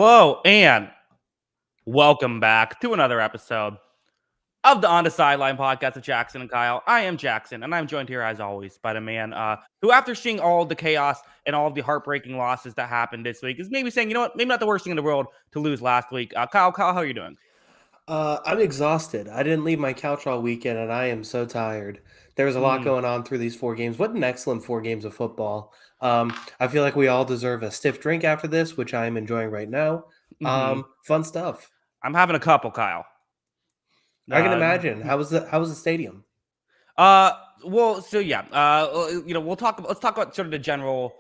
Hello and welcome back to another episode of the On the Sideline podcast with Jackson and Kyle. I am Jackson, and I'm joined here as always by the man who, after seeing all the chaos and all of the heartbreaking losses that happened this week, is maybe saying, you know what, maybe not the worst thing in the world to lose last week. Kyle, how are you doing? I'm exhausted. I didn't leave my couch all weekend, and I am so tired. There was a lot Mm, going on through these 4 games. What an excellent 4 games of football. I feel like we all deserve a stiff drink after this, which I am enjoying right now. hmm Fun stuff. I'm having a couple, Kyle. I can Uh, imagine. How was the stadium? Uh, well, so yeah, we'll talk. Let's talk about sort of the general,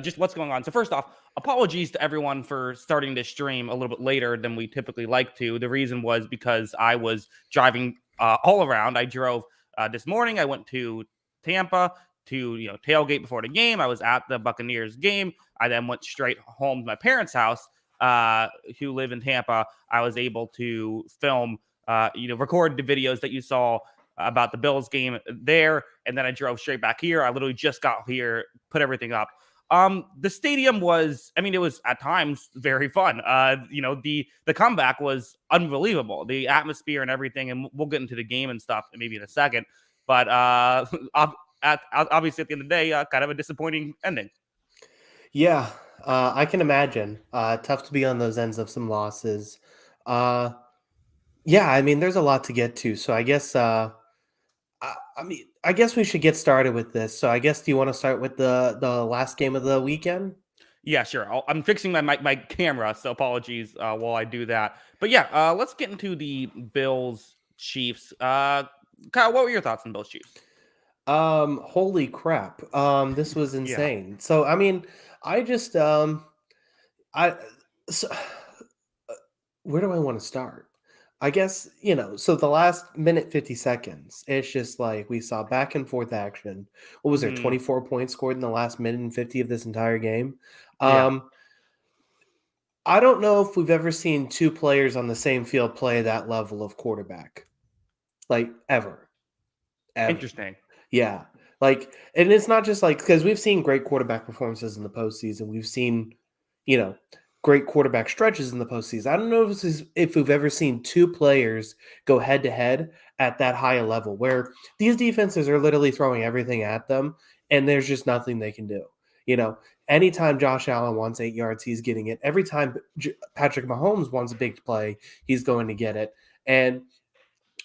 just what's going on. So first off, apologies to everyone for starting this stream a little bit later than we typically like to. The reason was because I was driving all around. I drove this morning. I went to Tampa to tailgate before the game. I was at the Buccaneers game. I then went straight home to my parents' house, who live in Tampa. I was able to film, record the videos that you saw about the Bills game there, and then I drove straight back here. I literally just got here, put everything up. The stadium was, I mean, it was at times very fun. The comeback was unbelievable. The atmosphere and everything, and we'll get into the game and stuff maybe in a second. But obviously, at the end of the day, kind of a disappointing ending. Yeah, I can imagine. Tough to be on those ends of some losses. Uh, yeah, I mean, there's a lot to get to. So I guess I guess we should get started with this. So I guess do you want to start with the last game of the weekend? Yeah, sure. I'm fixing my camera, so apologies while I do that. But yeah, let's get into the Bills Chiefs. Kyle, what were your thoughts on Bills Chiefs? Holy crap. This was Yeah. insane. So I mean, I just I so, where do I want to start? I guess, so the last minute 50 seconds, it's just like we saw back and forth action. What was there, hmm 24 points scored in the last minute and 50 of this entire game? Yeah. Um, I don't know if we've ever seen two players on the same field play that level of quarterback. Like ever. Ever. Interesting. Yeah. Like, and it's not just like because we've seen great quarterback performances in the postseason. We've seen, you know, great quarterback stretches in the postseason. I don't know if we've ever seen two players go head to head at that high a level where these defenses are literally throwing everything at them and there's just nothing they can do. You know, anytime Josh Allen wants 8 yards, he's getting it. Every time Patrick Mahomes wants a big play, he's going to get it. And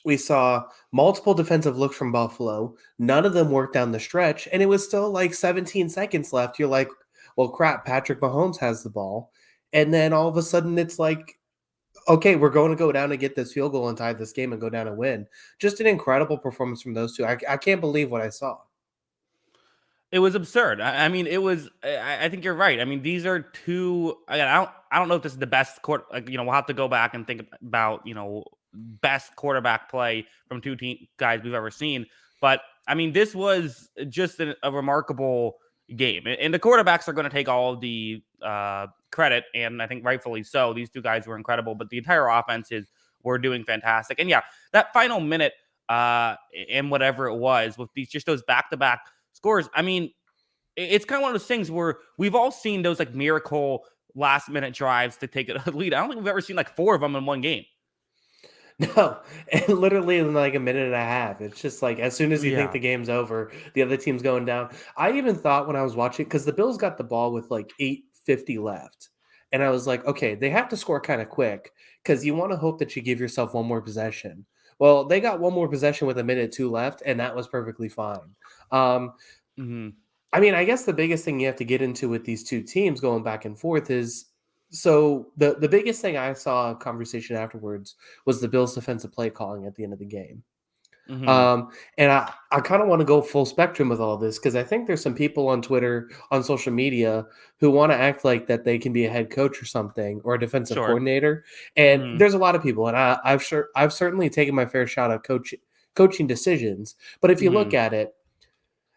we saw multiple defensive looks from Buffalo. None of them worked down the stretch, and it was still like 17 seconds left. You're like, well, crap, Patrick Mahomes has the ball. And then all of a sudden, it's like, okay, we're going to go down and get this field goal and tie this game and go down and win. Just an incredible performance from those two. I can't believe what I saw. It was absurd. I mean, it was. I think you're right. I mean, these are two. I don't know if this is the best court. Like, we'll have to go back and think about best quarterback play from two guys we've ever seen. But I mean, this was just a remarkable game, and the quarterbacks are going to take all of the credit, and I think rightfully so. These two guys were incredible, but the entire offenses were doing fantastic. And yeah, that final minute, and whatever it was, with these just those back to back scores. I mean, it's kind of one of those things where we've all seen those like miracle last minute drives to take a lead. I don't think we've ever seen like four of them in one game. No, and literally in like a minute and a half. It's just like as soon as you think Yeah. the game's over, the other team's going down. I even thought when I was watching, because the Bills got the ball with like 8:50 left. And I was like, okay, they have to score kind of quick because you want to hope that you give yourself one more possession. Well, they got one more possession with a minute two left, and that was perfectly fine. Um, hmm I mean, I guess the biggest thing you have to get into with these two teams going back and forth is so the biggest thing I saw a conversation afterwards was the Bills defensive play calling at the end of the game. hmm And I kind of want to go full spectrum with all this because I think there's some people on Twitter, on social media, who want to act like that they can be a head coach or something or a defensive Sure. coordinator. And hmm there's a lot of people, and I've certainly taken my fair shot of coaching decisions. But if you look hmm at it,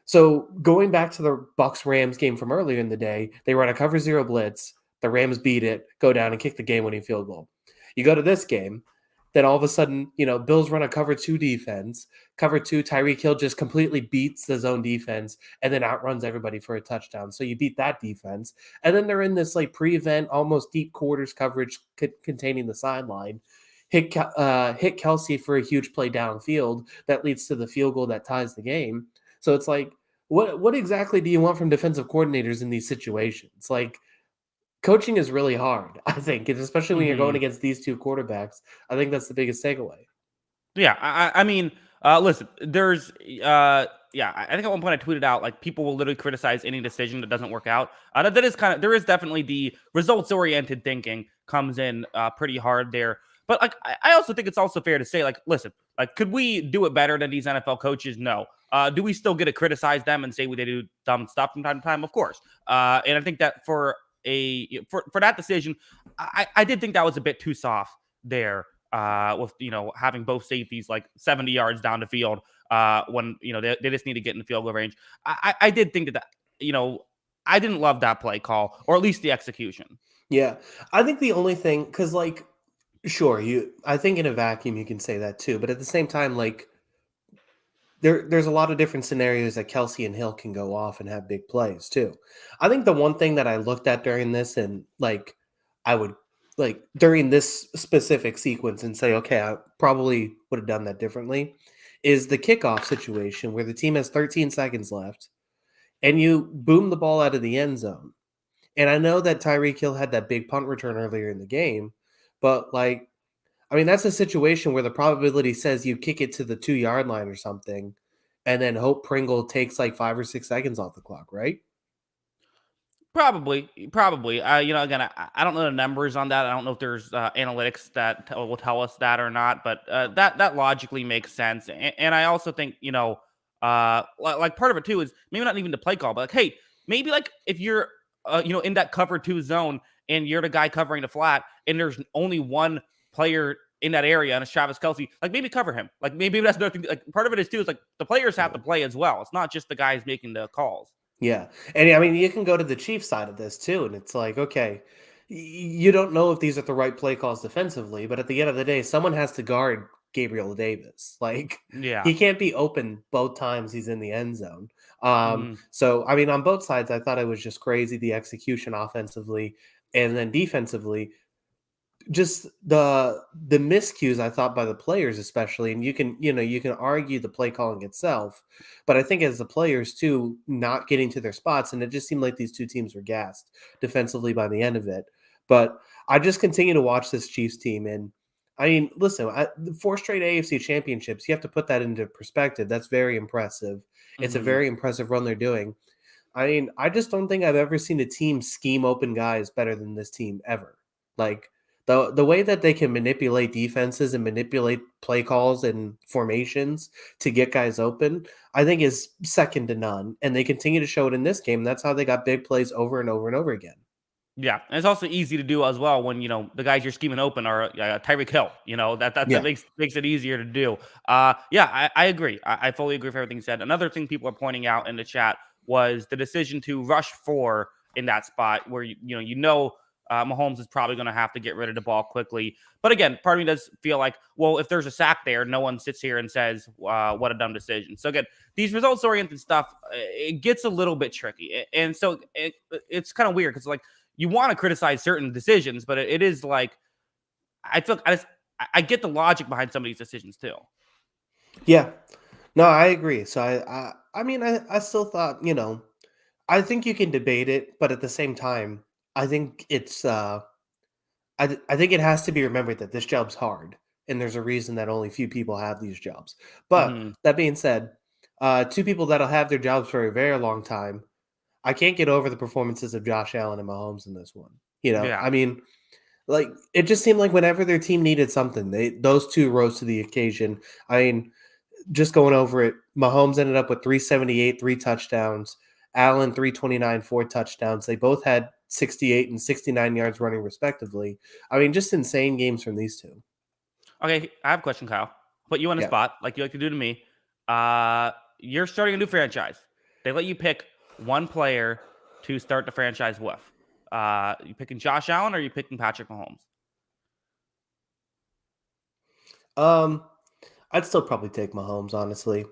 so going back to the Bucs Rams game from earlier in the day, they run a cover zero blitz. The Rams beat it, go down and kick the game winning field goal. You go to this game, Then all of a sudden, Bills run a cover two defense. Cover two, Tyreek Hill just completely beats the zone defense and then outruns everybody for a touchdown. So you beat that defense. And then they're in this like prevent, almost deep quarters coverage containing the sideline. Hit Kelsey for a huge play downfield that leads to the field goal that ties the game. So it's like, what exactly do you want from defensive coordinators in these situations? Like, coaching is really hard, I think, and especially when you're going Mhm. against these two quarterbacks. I think that's the biggest takeaway. Yeah, I mean, listen, there's, yeah, I think at one point I tweeted out like people will literally criticize any decision that doesn't work out. That is kind of there is definitely the results oriented thinking comes in pretty hard there. But like, I also think it's also fair to say like, listen, like, could we do it better than these NFL coaches? No. Do we still get to criticize them and say they do dumb stuff from time to time? Of course. And I think that for that decision, I did think that was a bit too soft there with having both safeties like 70 yards down the field when they just need to get in the field goal range. I did think that I didn't love that play call or at least the execution. Yeah, I think the only thing, because like, sure, I think in a vacuum you can say that too, but at the same time, like, there's a lot of different scenarios that Kelsey and Hill can go off and have big plays too. I think the one thing that I looked at during this and like I would like during this specific sequence and say, okay, I probably would have done that differently, is the kickoff situation where the team has 13 seconds left and you boom the ball out of the end zone. And I know that Tyreek Hill had that big punt return earlier in the game, but like, I mean, that's a situation where the probability says you kick it to the 2 yard line or something, and then hope Pringle takes like 5 or 6 seconds off the clock, right? Probably, probably. Again, I don't know the numbers on that. I don't know if there's analytics that will tell us that or not, but that logically makes sense. And I also think like part of it too is maybe not even the play call, but like, hey, maybe like if you're in that cover two zone and you're the guy covering the flat, and there's only one player in that area, and it's Travis Kelsey, like maybe cover him. Like maybe that's another thing. Like part of it is too is like the players have Yeah. to play as well. It's not just the guys making the calls. Yeah. And I mean, you can go to the Chiefs side of this too. And it's like, okay, you don't know if these are the right play calls defensively, but at the end of the day, someone has to guard Gabriel Davis. Like, Yeah. he can't be open both times he's in the end zone. Mhm. So, I mean, on both sides, I thought it was just crazy the execution offensively and then defensively. Just the miscues I thought by the players especially, and you can argue the play calling itself, but I think as the players too not getting to their spots, and it just seemed like these two teams were gassed defensively by the end of it. But I just continue to watch this Chiefs team, and I mean, listen, the 4 straight AFC championships, you have to put that into perspective. That's very impressive. It's a Mhm. very impressive run they're doing. I mean, I just don't think I've ever seen a team scheme open guys better than this team ever. Like, the way that they can manipulate defenses and manipulate play calls and formations to get guys open, I think is second to none. And they continue to show it in this game. That's how they got big plays over and over and over again. Yeah, and it's also easy to do as well when the guys you're scheming open are Tyreek Hill. That Yeah. makes it easier to do. Yeah, I agree. I fully agree with everything you said. Another thing people are pointing out in the chat was the decision to rush four in that spot where Mahomes is probably going to have to get rid of the ball quickly. But again, part of me does feel like, well, if there's a sack there, no one sits here and says, "What a dumb decision." So again, these results oriented stuff, it gets a little bit tricky, and so it's kind of weird because like you want to criticize certain decisions, but it is like I feel I get the logic behind some of these decisions too. Yeah. No, I agree. So I mean, I still thought, I think you can debate it, but at the same time, I think it's I think it has to be remembered that this job's hard, and there's a reason that only few people have these jobs. But Hmm. that being said, two people that'll have their jobs for a very long time. I can't get over the performances of Josh Allen and Mahomes in this one. Yeah. I mean, like, it just seemed like whenever their team needed something, those two rose to the occasion. I mean, just going over it, Mahomes ended up with 378, 3 touchdowns. Allen 329, 4 touchdowns. They both had 68 and 69 yards running respectively. I mean, just insane games from these two. Okay, I have a question, Kyle. Put you on the Yeah. spot like you like to do to me. You're starting a new franchise. They let you pick one player to start the franchise with. You picking Josh Allen or you picking Patrick Mahomes? Um, I'd still probably take Mahomes, honestly.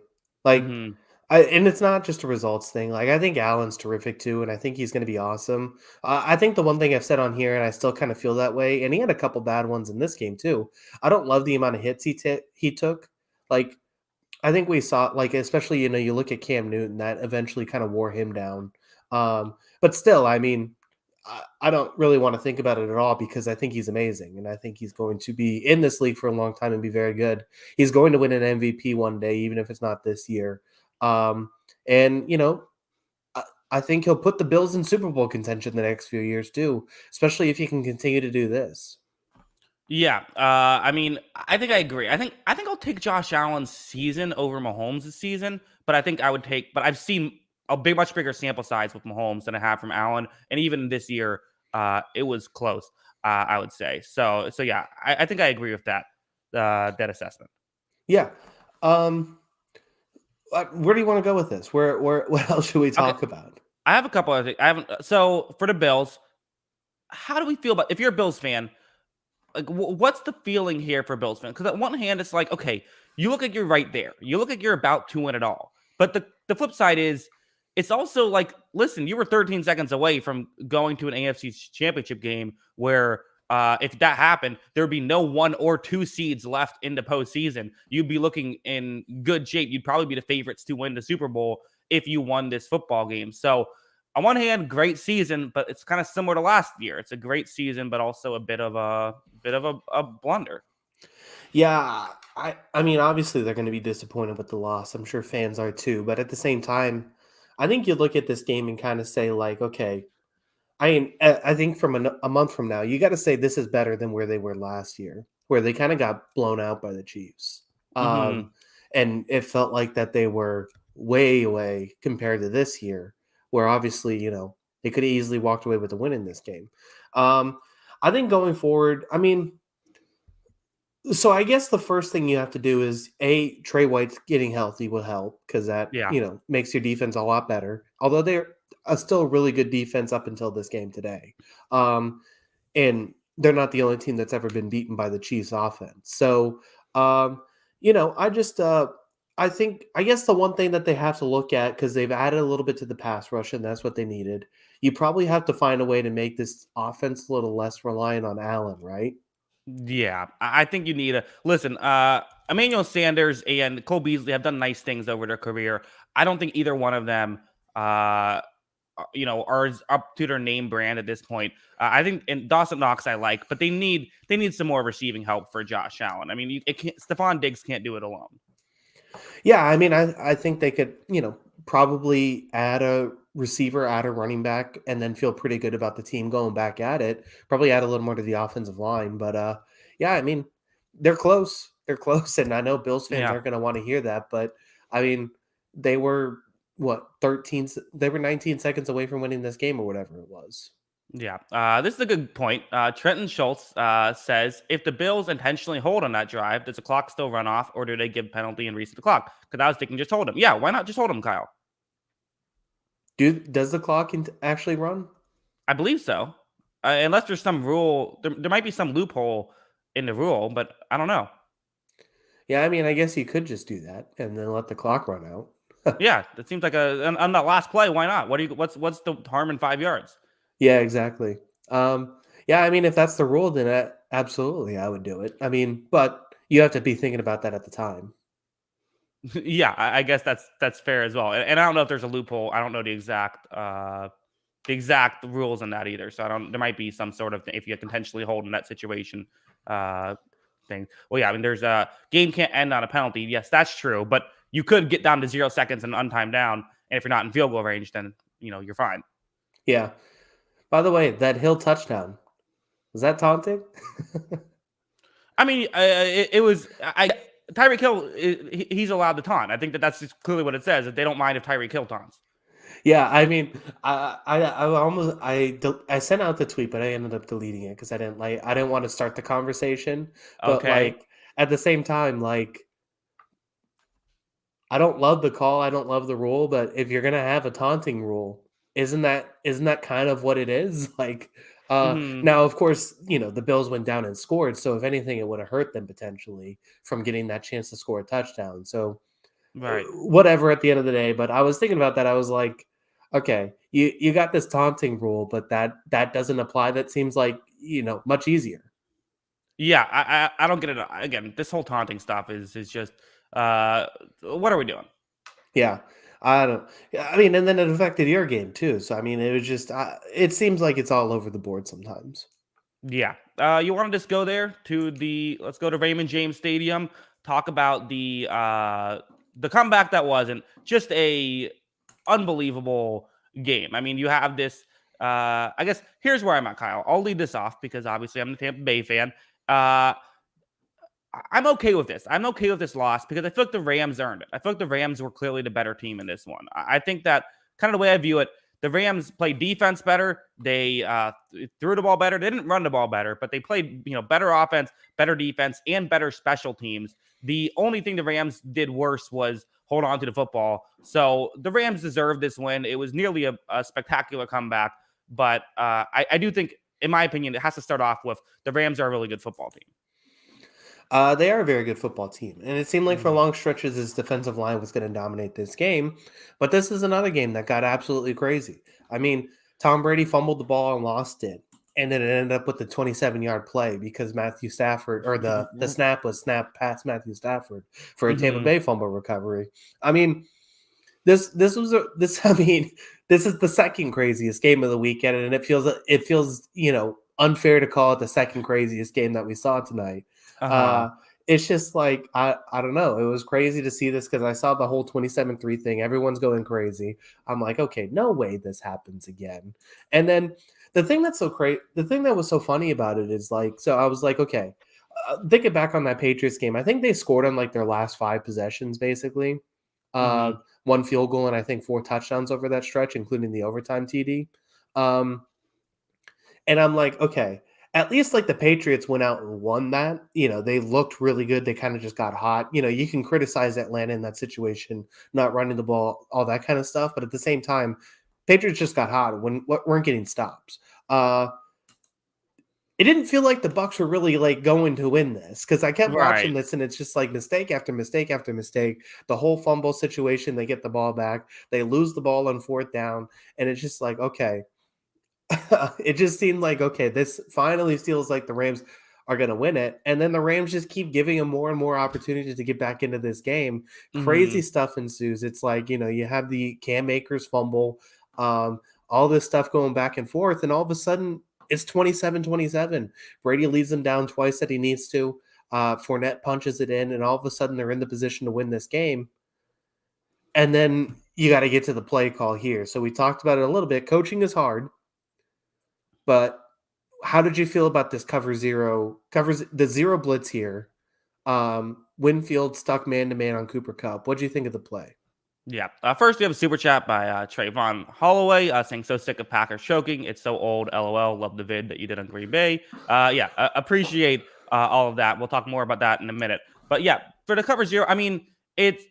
Like, Hmm. and it's not just a results thing. Like, I think Allen's terrific too, and I think he's going to be awesome. I think the one thing I've said on here, and I still kind of feel that way, and he had a couple bad ones in this game too. I don't love the amount of hits he took. Like, I think we saw, like, especially, you look at Cam Newton, that eventually kind of wore him down. But still, I mean, I don't really want to think about it at all because I think he's amazing. And I think he's going to be in this league for a long time and be very good. He's going to win an MVP one day, even if it's not this year. Um, and, I, I think he'll put the Bills in Super Bowl contention the next few years too, especially if he can continue to do this. Yeah, I mean, I think I agree. I think I'll take Josh Allen's season over Mahomes' season, but I think I would take. But I've seen much bigger sample size with Mahomes than I have from Allen, and even this year, it was close. I would say so. Yeah, I think I agree with that assessment. Yeah. Um, where do you want to go with this? Where, what else should we Okay, talk about? I have a couple of things. I haven't. So for the Bills, how do we feel about if you're a Bills fan? Like, what's the feeling here for Bills fans? Because on one hand, it's like, okay, you look like you're right there. You look like you're about to win it all. But the flip side is, it's also like, listen, you were 13 seconds away from going to an AFC Championship game where, if that happened, there would be no 1 or 2 seeds left in the postseason. You'd be looking in good shape. You'd probably be the favorites to win the Super Bowl if you won this football game. So on one hand, great season, but it's kind of similar to last year. It's a great season, but also a bit of a blunder. Yeah, I mean, obviously they're going to be disappointed with the loss. I'm sure fans are too, but at the same time, I think you look at this game and kind of say like, okay, I mean, I think from a month from now, you got to say this is better than where they were last year, where they kind of got blown out by the Chiefs. Hmm. And it felt like that they were way away compared to this year, where obviously, they could have easily walked away with a win in this game. Um, I think going forward, I mean, so I guess the first thing you have to do is Trey White's getting healthy will help because that Yeah, makes your defense a lot better. Although they're still a really good defense up until this game today, and they're not the only team that's ever been beaten by the Chiefs' offense. So I just I guess the one thing that they have to look at because they've added a little bit to the pass rush and that's what they needed. You probably have to find a way to make this offense a little less reliant on Allen, right? yeah. I think you need a listen. Emmanuel Sanders and Cole Beasley have done nice things over their career. I don't think either one of them, are up to their name brand at this point. I think and Dawson Knox I like, but they need some more receiving help for Josh Allen. I mean, Stephon Diggs can't do it alone. Yeah, I mean, I think they could, probably add a receiver, add a running back, and then feel pretty good about the team going back at it. Probably add a little more to the offensive line, but yeah, I mean, they're close. They're close, and I know Bills fans Yeah. aren't going to want to hear that, but I mean, they were what 13? They were 19 seconds away from winning this game or whatever it was. Yeah, this is a good point. Trenton Schultz says if the Bills intentionally hold on that drive, does the clock still run off, or do they give penalty and reset the clock? Because I was thinking just hold him. Yeah, why not just hold him, Kyle? Does the clock actually run? I believe so. Unless there's some rule, there might be some loophole in the rule, but I don't know. Yeah, I mean, I guess you could just do that and then let the clock run out. Yeah, that seems like on that last play. Why not? What's the harm in 5 yards? Yeah, exactly. Yeah, I mean, if that's the rule, then absolutely, I would do it. I mean, but you have to be thinking about that at the time. Yeah, I guess that's fair as well. And I don't know if there's a loophole. I don't know the exact rules on that either. So I don't. There might be some sort of if you intentionally hold in that situation uh, thing. Well, yeah, I mean, there's a game can't end on a penalty. Yes, that's true. But you could get down to 0 seconds and untimed down, and if you're not in field goal range, then you're fine. Yeah. By the way, that Hill touchdown was that taunting? I mean, it was. Tyreek Hill, he's allowed to taunt. I think that's just clearly what it says. That they don't mind if Tyreek Hill taunts. Yeah, I mean, I sent out the tweet, but I ended up deleting it because I didn't want to start the conversation. But Okay. like at the same time, like I don't love the call, I don't love the rule, but if you're gonna have a taunting rule, isn't that kind of what it is? Like Hmm. Now, of course, the Bills went down and scored. So if anything, it would have hurt them potentially from getting that chance to score a touchdown. So Right. whatever at the end of the day. But I was thinking about that. I was like, okay, you got this taunting rule, but that doesn't apply. That seems like much easier. Yeah, I don't get it. Again, this whole taunting stuff is just uh what are we doing? Yeah. I don't. I mean, and then it affected your game too. So I mean, it was just. It seems like it's all over the board sometimes. Yeah. You want to just go there to let's go to Raymond James Stadium, talk about the comeback that wasn't just a unbelievable game. I mean, you have this I guess here's where I'm at, Kyle. I'll lead this off because obviously I'm a Tampa Bay fan. I'm okay with this. I'm okay with this loss because I feel like the Rams earned it. I feel like the Rams were clearly the better team in this one. I think that kind of the way I view it, the Rams played defense better. They threw the ball better. They didn't run the ball better, but they played better offense, better defense, and better special teams. The only thing the Rams did worse was hold on to the football. So the Rams deserved this win. It was nearly a spectacular comeback, but I do think, in my opinion, it has to start off with the Rams are a really good football team. They are a very good football team, and it seemed like for Mhm. long stretches his defensive line was going to dominate this game. But this is another game that got absolutely crazy. I mean, Tom Brady fumbled the ball and lost it, and then it ended up with the 27-yard play because Matthew Stafford or the snap was snapped past Matthew Stafford for a Tampa Mhm. Bay fumble recovery. I mean, this was this. I mean, this is the second craziest game of the weekend, and it feels unfair to call it the second craziest game that we saw tonight. Uh-huh. Uh, it's just like I don't know. It was crazy to see this because I saw the whole 27-3 thing. Everyone's going crazy. I'm like, okay, no way this happens again. And then the thing that was so funny about it is like, so I was like, okay, thinking back on that Patriots game, I think they scored on like their last 5 possessions, basically. Uh, Mhm. One field goal and I think 4 touchdowns over that stretch, including the overtime TD. Um, and I'm like, okay, at least like the Patriots went out and won that. They looked really good. They kind of just got hot. You can criticize Atlanta in that situation, not running the ball, all that kind of stuff. But at the same time, Patriots just got hot when weren't getting stops. It didn't feel like the Bucs were really like going to win this because I kept watching Right. this and it's just like mistake after mistake after mistake. The whole fumble situation, they get the ball back, they lose the ball on 4th down, and it's just like, okay, it just seemed like, okay, this finally feels like the Rams are going to win it. And then the Rams just keep giving them more and more opportunities to get back into this game. Crazy Mhm. stuff ensues. It's like, you have the Cam Akers fumble, um, all this stuff going back and forth. And all of a sudden, it's 27-27. Brady leads them down twice that he needs to. Fournette punches it in, and all of a sudden, they're in the position to win this game. And then you got to get to the play call here. So we talked about it a little bit. Coaching is hard, but how did you feel about this covers the zero blitz here? Winfield stuck man to man on Cooper Cup. What do you think of the play? Yeah. First, we have a super chat by Trayvon Holloway saying, so sick of Packers choking. It's so old. LOL. Love the vid that you did on Green Bay. Yeah. Appreciate all of that. We'll talk more about that in a minute. But yeah, for the cover zero, I mean, it's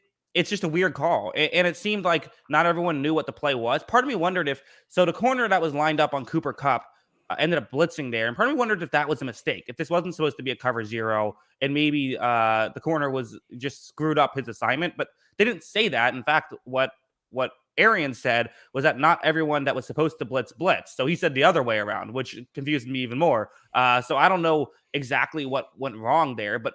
just a weird call. And it seemed like not everyone knew what the play was. Part of me wondered if, so the corner that was lined up on Cooper Cup ended up blitzing there. And part of me wondered if that was a mistake, if this wasn't supposed to be a cover zero and maybe the corner was just screwed up his assignment. But they didn't say that. In fact, what Arian said was that not everyone that was supposed to blitz. So he said the other way around, which confused me even more. So I don't know exactly what went wrong there, but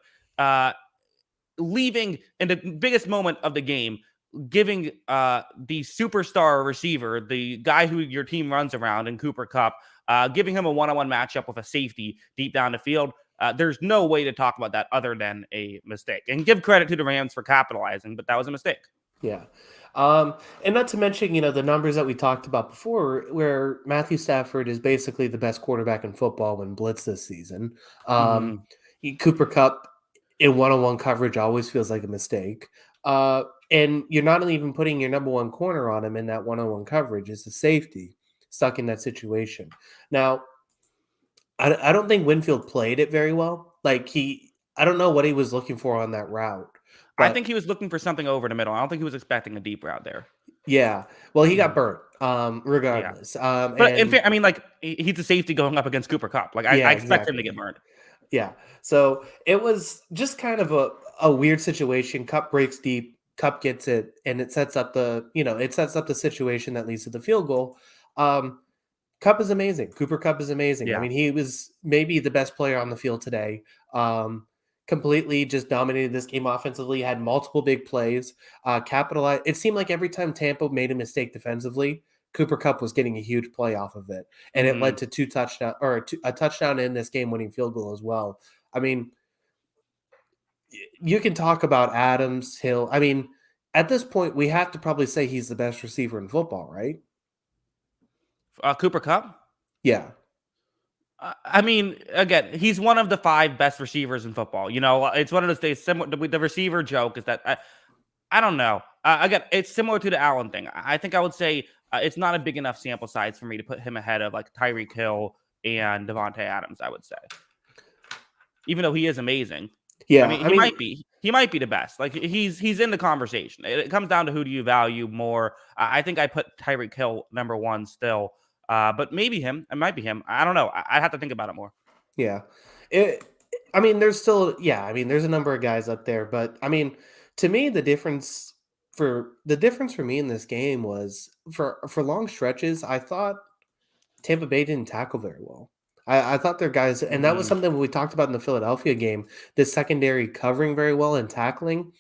leaving in the biggest moment of the game, giving the superstar receiver, the guy who your team runs around in Cooper Cup, giving him a one-on-one matchup with a safety deep down the field. There's no way to talk about that other than a mistake. And give credit to the Rams for capitalizing, but that was a mistake. Yeah. And not to mention, the numbers that we talked about before, where Matthew Stafford is basically the best quarterback in football when blitz this season. Um, Hmm. Cooper Cup in one-on-one coverage always feels like a mistake. And you're not even putting your number one corner on him in that one-on-one coverage. It's the safety stuck in that situation. Now, I don't think Winfield played it very well. I don't know what he was looking for on that route, I but think he was looking for something over the middle. I don't think he was expecting a deep route there. Yeah. Well, he got Mhm. burnt, Yeah. regardless. But in And fair, I mean, like he's a safety going up against Cooper Cup. Like I yeah, expect him to get exactly. burned. Yeah. So it was just kind of a weird situation. Cup breaks deep, Cup gets it, and it sets up the situation that leads to the field goal. Um, Cup is amazing. Cooper Cup is amazing. I Yeah. mean, he was maybe the best player on the field today. Completely just dominated this game offensively, had multiple big plays, capitalized. It seemed like every time Tampa made a mistake defensively, Cooper Cup was getting a huge play off of it. And it Hmm. led to a touchdown in this game winning field goal as well. I mean, you can talk about Adams, Hill. I mean, at this point, we have to probably say he's the best receiver in football, right? Cooper Cup. Yeah. I mean, again, he's one of the five best receivers in football. You know, it's one of those days. Similar, the receiver joke is that I don't know. Again, it's similar to the Allen thing. I think I would say it's not a big enough sample size for me to put him ahead of like Tyreek Hill and Devontae Adams. I would say, even though he is amazing. I Yeah. mean, I mean, he might be the best. Like he's in the conversation. It comes down to who do you value more. I think I put Tyreek Hill number one still, but maybe him. It might be him. I don't know. I'd have to think about it more. yeah. It I mean, there's still yeah, I mean, there's a number of guys up there, but I mean, to me, the difference for me in this game was for long stretches, I thought Tampa Bay didn't tackle very well. I thought their guys, and that was Hmm. something we talked about in the Philadelphia game, the secondary covering very well and tackling.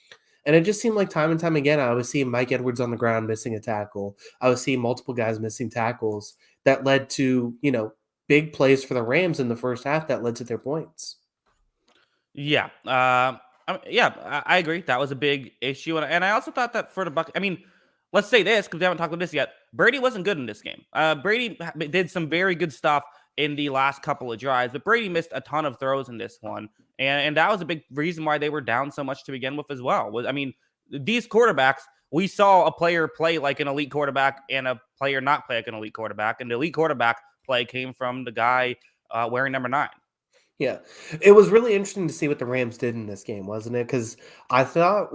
And it just seemed like time and time again, I was seeing Mike Edwards on the ground missing a tackle. I was seeing multiple guys missing tackles that led to, big plays for the Rams in the first half that led to their points. Yeah. Yeah, I agree. That was a big issue, and I also thought that for the Bucs. I mean, let's say this because we haven't talked about this yet. Brady wasn't good in this game. Brady did some very good stuff in the last couple of drives, but Brady missed a ton of throws in this one, and that was a big reason why they were down so much to begin with as well. Was I mean, these quarterbacks. We saw a player play like an elite quarterback and a player not play like an elite quarterback, and the elite quarterback play came from the guy wearing number 9. Yeah. It was really interesting to see what the Rams did in this game, wasn't it? Because I thought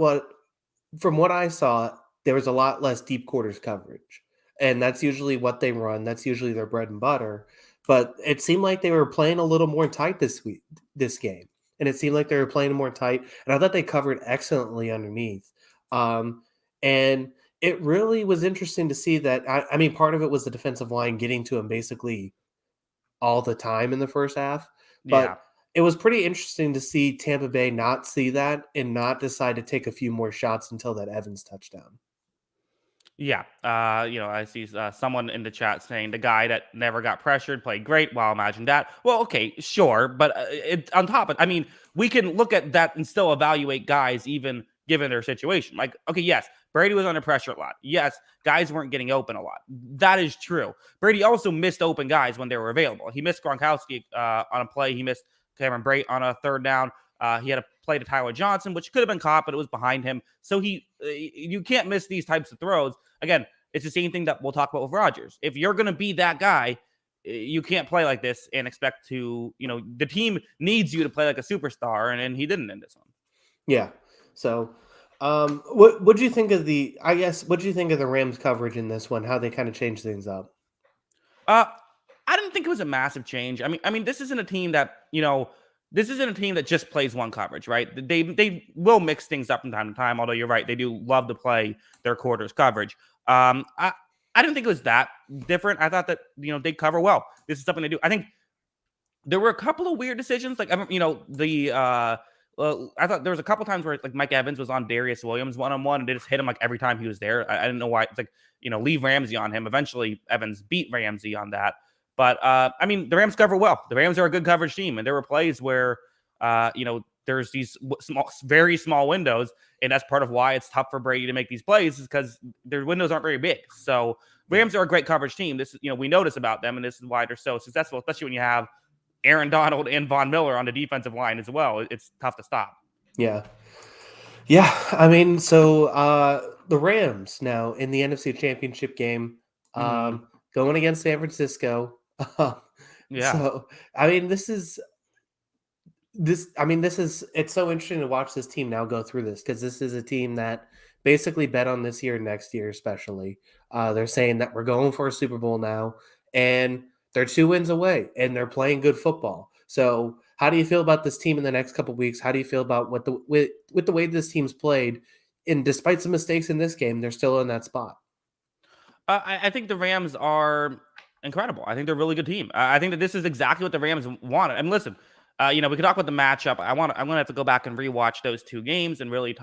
from what I saw, there was a lot less deep quarters coverage. And that's usually what they run. That's usually their bread and butter. But it seemed like they were playing a little more tight this game. And it seemed like they were playing more tight. And I thought they covered excellently underneath. Um, and it really was interesting to see that. I mean, part of it was the defensive line getting to him basically all the time in the first half. Yeah. But it was pretty interesting to see Tampa Bay not see that and not decide to take a few more shots until that Evans touchdown. Yeah, I see someone in the chat saying the guy that never got pressured played great. Well, imagine that. Well, okay, sure, but on top of, I mean, we can look at that and still evaluate guys even given their situation. Like, okay, yes, Brady was under pressure a lot. Yes, guys weren't getting open a lot. That is true. Brady also missed open guys when they were available. He missed Gronkowski on a play. He missed Cameron Brate on a third down. He had a play to Tyler Johnson, which could have been caught, but it was behind him. So you can't miss these types of throws. Again, it's the same thing that we'll talk about with Rodgers. If you're going to be that guy, you can't play like this and expect to, the team needs you to play like a superstar, and he didn't in this one. Yeah. So, what do you think of what do you think of the Rams coverage in this one? How they kind of changed things up? Uh, I didn't think it was a massive change. I mean, this isn't a team that this isn't a team that just plays one coverage, right? They will mix things up from time to time. Although you're right, they do love to play their quarters coverage. I didn't think it was that different. I thought that they cover well. This is something they do. I think there were a couple of weird decisions. Like I thought there was a couple times where like Mike Evans was on Darius Williams one-on-one and they just hit him like every time he was there. I didn't know why. It's like, leave Ramsey on him. Eventually Evans beat Ramsey on that. But I mean, the Rams cover well. The Rams are a good coverage team. And there were plays where there's these very small windows, and that's part of why it's tough for Brady to make these plays, is because their windows aren't very big. So Yeah. Rams are a great coverage team. This is, we notice about them, and this is why they're so successful, especially when you have Aaron Donald and Von Miller on the defensive line as well. It's tough to stop. Yeah. Yeah. I mean, so the Rams now in the NFC Championship game, Hmm. going against San Francisco. Yeah. So I mean, this. I mean, this is. It's so interesting to watch this team now go through this because this is a team that basically bet on this year, next year, especially. They're saying that we're going for a Super Bowl now, and they're 2 wins away, and they're playing good football. So, how do you feel about this team in the next couple weeks? How do you feel about what the with the way this team's played? And despite some mistakes in this game, they're still in that spot. I think the Rams are incredible. I think they're a really good team. I think that this is exactly what the Rams wanted. And listen, we could talk about the matchup. I'm gonna have to go back and rewatch those two games and really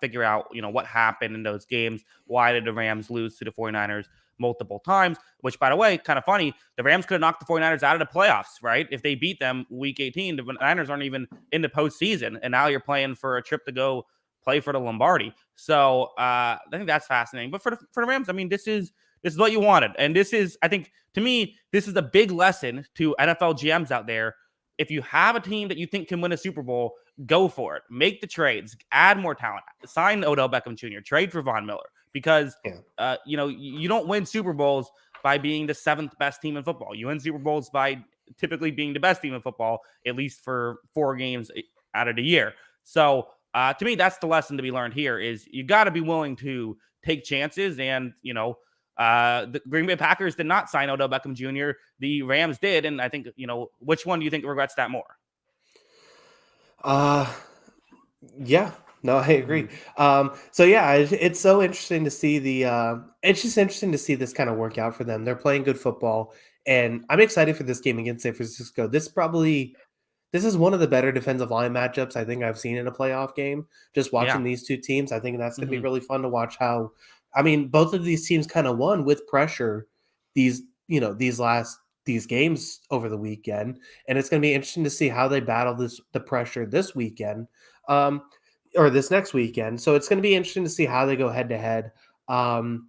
figure out, what happened in those games. Why did the Rams lose to the 49ers multiple times? Which, by the way, kind of funny. The Rams could have knocked the 49ers out of the playoffs, right? If they beat them week 18, the Niners aren't even in the postseason, and now you're playing for a trip to go play for the Lombardi. So I think that's fascinating. But for the Rams, I mean, this is what you wanted. And this is, I think, to me, this is a big lesson to NFL GMs out there. If you have a team that you think can win a Super Bowl, go for it. Make the trades, add more talent, sign Odell Beckham Jr., trade for Von Miller. Because, you don't win Super Bowls by being the seventh best team in football. You win Super Bowls by typically being the best team in football, at least for 4 games out of the year. So, to me, that's the lesson to be learned here is you got to be willing to take chances. And, the Green Bay Packers did not sign Odell Beckham Jr. The Rams did. And I think, which one do you think regrets that more? Uh yeah, no, I Mm-hmm. agree. So yeah, it's so interesting to see it's just interesting to see this kind of work out for them. They're playing good football, and I'm excited for this game against San Francisco. This is one of the better defensive line matchups I think I've seen in a playoff game. Just watching Yeah. these two teams, I think that's going to be Mm-hmm. really fun to watch. I mean, both of these teams kind of won with pressure. These, these games over the weekend, and it's going to be interesting to see how they battle the pressure this weekend, um, or this next weekend. So it's going to be interesting to see how they go head to head. The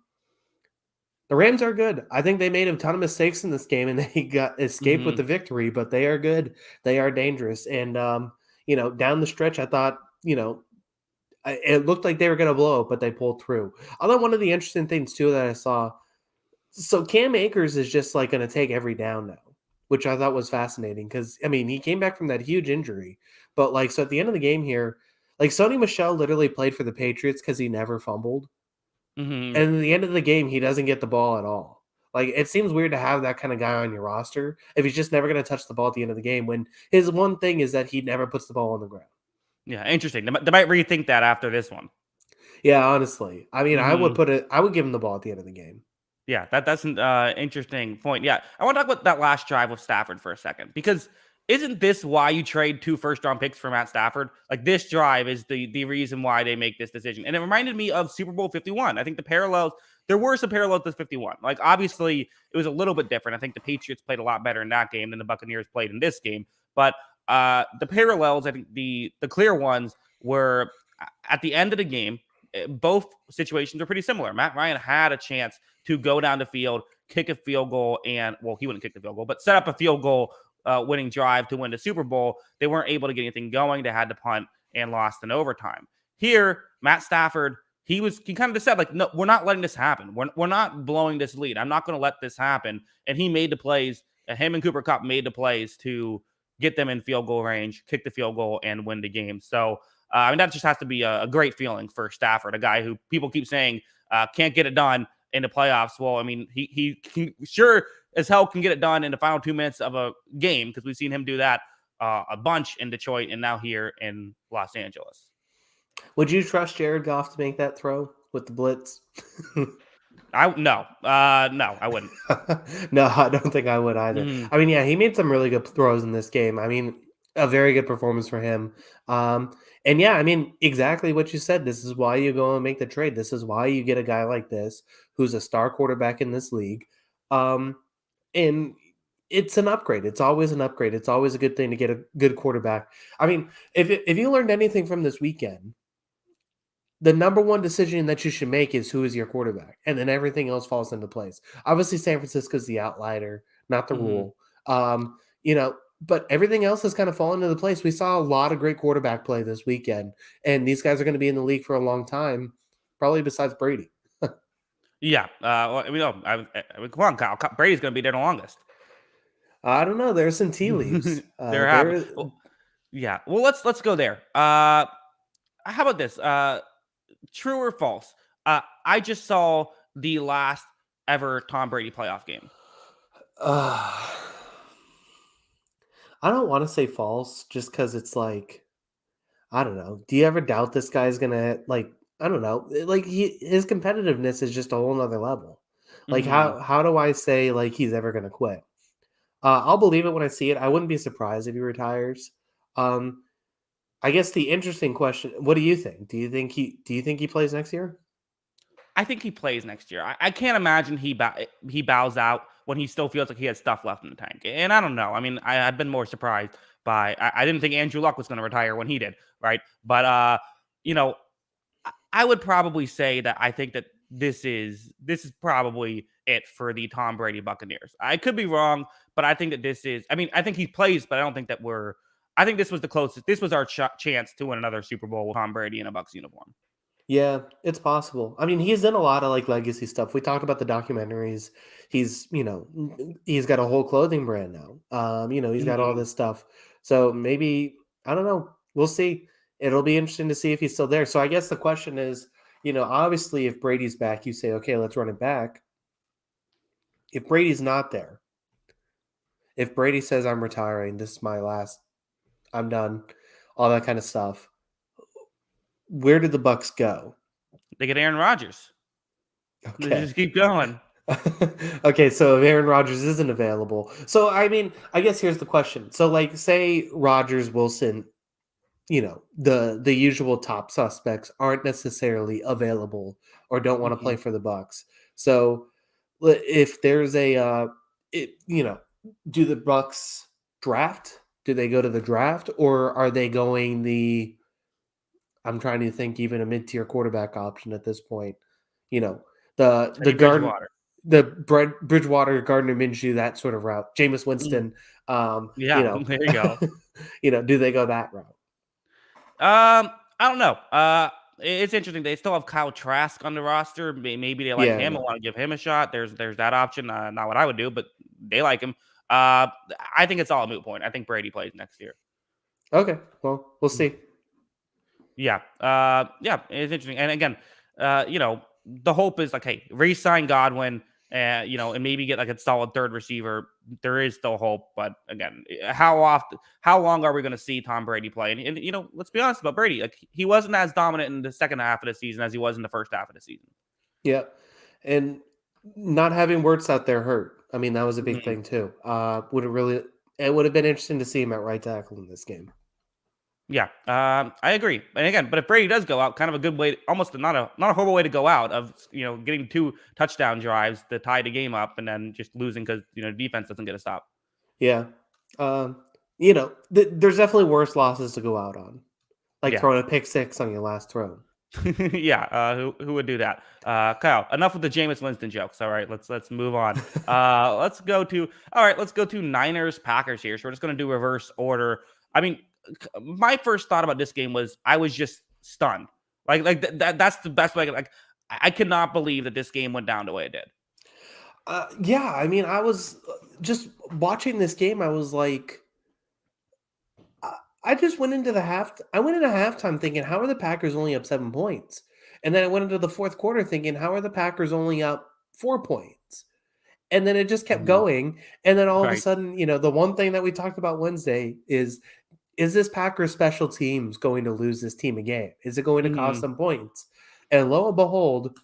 Rams are good. I think they made a ton of mistakes in this game and they got escaped with Mm-hmm. the victory, but they are good. They are dangerous. And down the stretch, I thought, it looked like they were going to blow it, but they pulled through. Although one of the interesting things too that I saw, so Cam Akers is just like going to take every down now, which I thought was fascinating because I mean he came back from that huge injury, but like so at the end of the game here, like Sony Michel literally played for the Patriots because he never fumbled. Mm-hmm. And at the end of the game, he doesn't get the ball at all. Like, it seems weird to have that kind of guy on your roster if he's just never going to touch the ball at the end of the game when his one thing is that he never puts the ball on the ground. Yeah. Interesting. They might rethink that after this one. Yeah, honestly. I mean, Mm-hmm. I would give him the ball at the end of the game. Yeah, that's an interesting point. Yeah, I want to talk about that last drive with Stafford for a second because isn't this why you trade 2 first-round picks for Matt Stafford? Like this drive is the reason why they make this decision, and it reminded me of Super Bowl 51. I think there were some parallels to 51. Like obviously it was a little bit different. I think the Patriots played a lot better in that game than the Buccaneers played in this game, but the parallels, I think the clear ones were at the end of the game. Both situations are pretty similar. Matt Ryan had a chance to go down the field, kick a field goal, and well, he wouldn't kick the field goal, but set up a field goal winning drive to win the Super Bowl. They weren't able to get anything going. They had to punt and lost in overtime. Here, Matt Stafford, he kind of just said, like, no, we're not letting this happen. We're not blowing this lead. I'm not going to let this happen. And he made the plays. Him and Cooper Kupp made the plays to get them in field goal range, kick the field goal, and win the game. So, I mean, that just has to be a great feeling for Stafford, a guy who people keep saying can't get it done in the playoffs. Well, I mean, he can, sure as hell can get it done in the final 2 minutes of a game because we've seen him do that a bunch in Detroit and now here in Los Angeles. Would you trust Jared Goff to make that throw with the blitz? No, I wouldn't. No, I don't think I would either. Mm-hmm. I mean, yeah, he made some really good throws in this game. I mean, a very good performance for him. And yeah, I mean, exactly what you said. This is why you go and make the trade. This is why you get a guy like this who's a star quarterback in this league. Um, and it's an upgrade. It's always an upgrade. It's always a good thing to get a good quarterback. I mean, if you learned anything from this weekend, the number one decision that you should make is who is your quarterback, and then everything else falls into place. Obviously, San Francisco's the outlier, not the Mm-hmm. rule. But everything else has kind of fallen into place. We saw a lot of great quarterback play this weekend, and these guys are going to be in the league for a long time, probably besides Brady. Yeah. Well, I mean, no, come on, Kyle. Brady's going to be there the longest. I don't know. There's some tea leaves. There have. Well, yeah. Well, let's go there. How about this? True or false? I just saw the last ever Tom Brady playoff game. Uh, I don't want to say false just because it's like, I don't know. Do you ever doubt this guy's gonna like? I don't know. Like his competitiveness is just a whole nother level. Like Hmm. how do I say like he's ever gonna quit? I'll believe it when I see it. I wouldn't be surprised if he retires. Um, I guess the interesting question: what do you think? Do you think he plays next year? I think he plays next year. I can't imagine he bows out when he still feels like he has stuff left in the tank. And I don't know. I mean, I've been more surprised by. I didn't think Andrew Luck was going to retire when he did, right? But you know, I would probably say that I think that this is probably it for the Tom Brady Buccaneers. I could be wrong, but I think that this is. I mean, I think he plays, but I don't think that we're. I think this was the closest. This was our chance to win another Super Bowl with Tom Brady in a Bucs uniform. Yeah, it's possible. I mean, he's done a lot of like legacy stuff. We talk about the documentaries. He's got a whole clothing brand now. He's got all Mhm. this stuff. So maybe I don't know. We'll see. It'll be interesting to see if he's still there. So I guess the question is, obviously if Brady's back, you say, okay, let's run it back. If Brady's not there, if Brady says I'm retiring, this is my last, I'm done, all that kind of stuff. Where did the Bucks go? They get Aaron Rodgers. They Okay. just keep going. Okay, so if Aaron Rodgers isn't available, so I mean, I guess here's the question. So, like, say Rodgers, Wilson, the usual top suspects aren't necessarily available or don't want to play Mhm. for the Bucks. So, if there's do the Bucks draft? Do they go to the draft, or are they going the? I'm trying to think even a mid-tier quarterback option at this point. You know, the Teddy guard Bridgewater. Bridgewater, Gardner Minshew, that sort of route. Jameis Mm. Winston, Yeah, there you go. do they go that route? I don't know. It's interesting. They still have Kyle Trask on the roster. Maybe they like Yeah, him and no. want to give him a shot. There's that option. Not what I would do, but they like him. Uh, I think it's all a moot point. I think Brady plays next year. Okay, well, we'll Mm. see. Yeah. Yeah, it's interesting. And again, the hope is like, hey, re-sign Godwin, and maybe get like a solid third receiver. There is still hope, but again, how long are we going to see Tom Brady play? And let's be honest about Brady. Like he wasn't as dominant in the second half of the season as he was in the first half of the season. Yeah, and not having Wirtz out there hurt. I mean, that was a big Mhm. thing too. It would have been interesting to see him at right tackle in this game. Yeah, I agree. And again, but if Brady does go out, kind of a good way, almost not a horrible way to go out of getting two touchdown drives to tie the game up, and then just losing because defense doesn't get a stop. Yeah, um, there's definitely worse losses to go out on, like Yeah, throwing a pick six on your last throw. yeah. Who would do that? Kyle, enough with the Jameis Winston jokes. All right, let's move on. Let's go to Niners Packers here. So we're just gonna do reverse order. I mean, my first thought about this game was I was just stunned. That's the best way. I cannot believe that this game went down the way it did. Yeah, I mean, I was just watching this game. I was like, I just went into the half. I went into halftime thinking, how are the Packers only up 7 points? And then I went into the fourth quarter thinking, how are the Packers only up 4 points? And then it just kept Mhm. going. And then all of a Right. sudden, the one thing that we talked about Wednesday is this Packers special teams going to lose this team a game? Is it going to cost Mhm. them points? And lo and behold,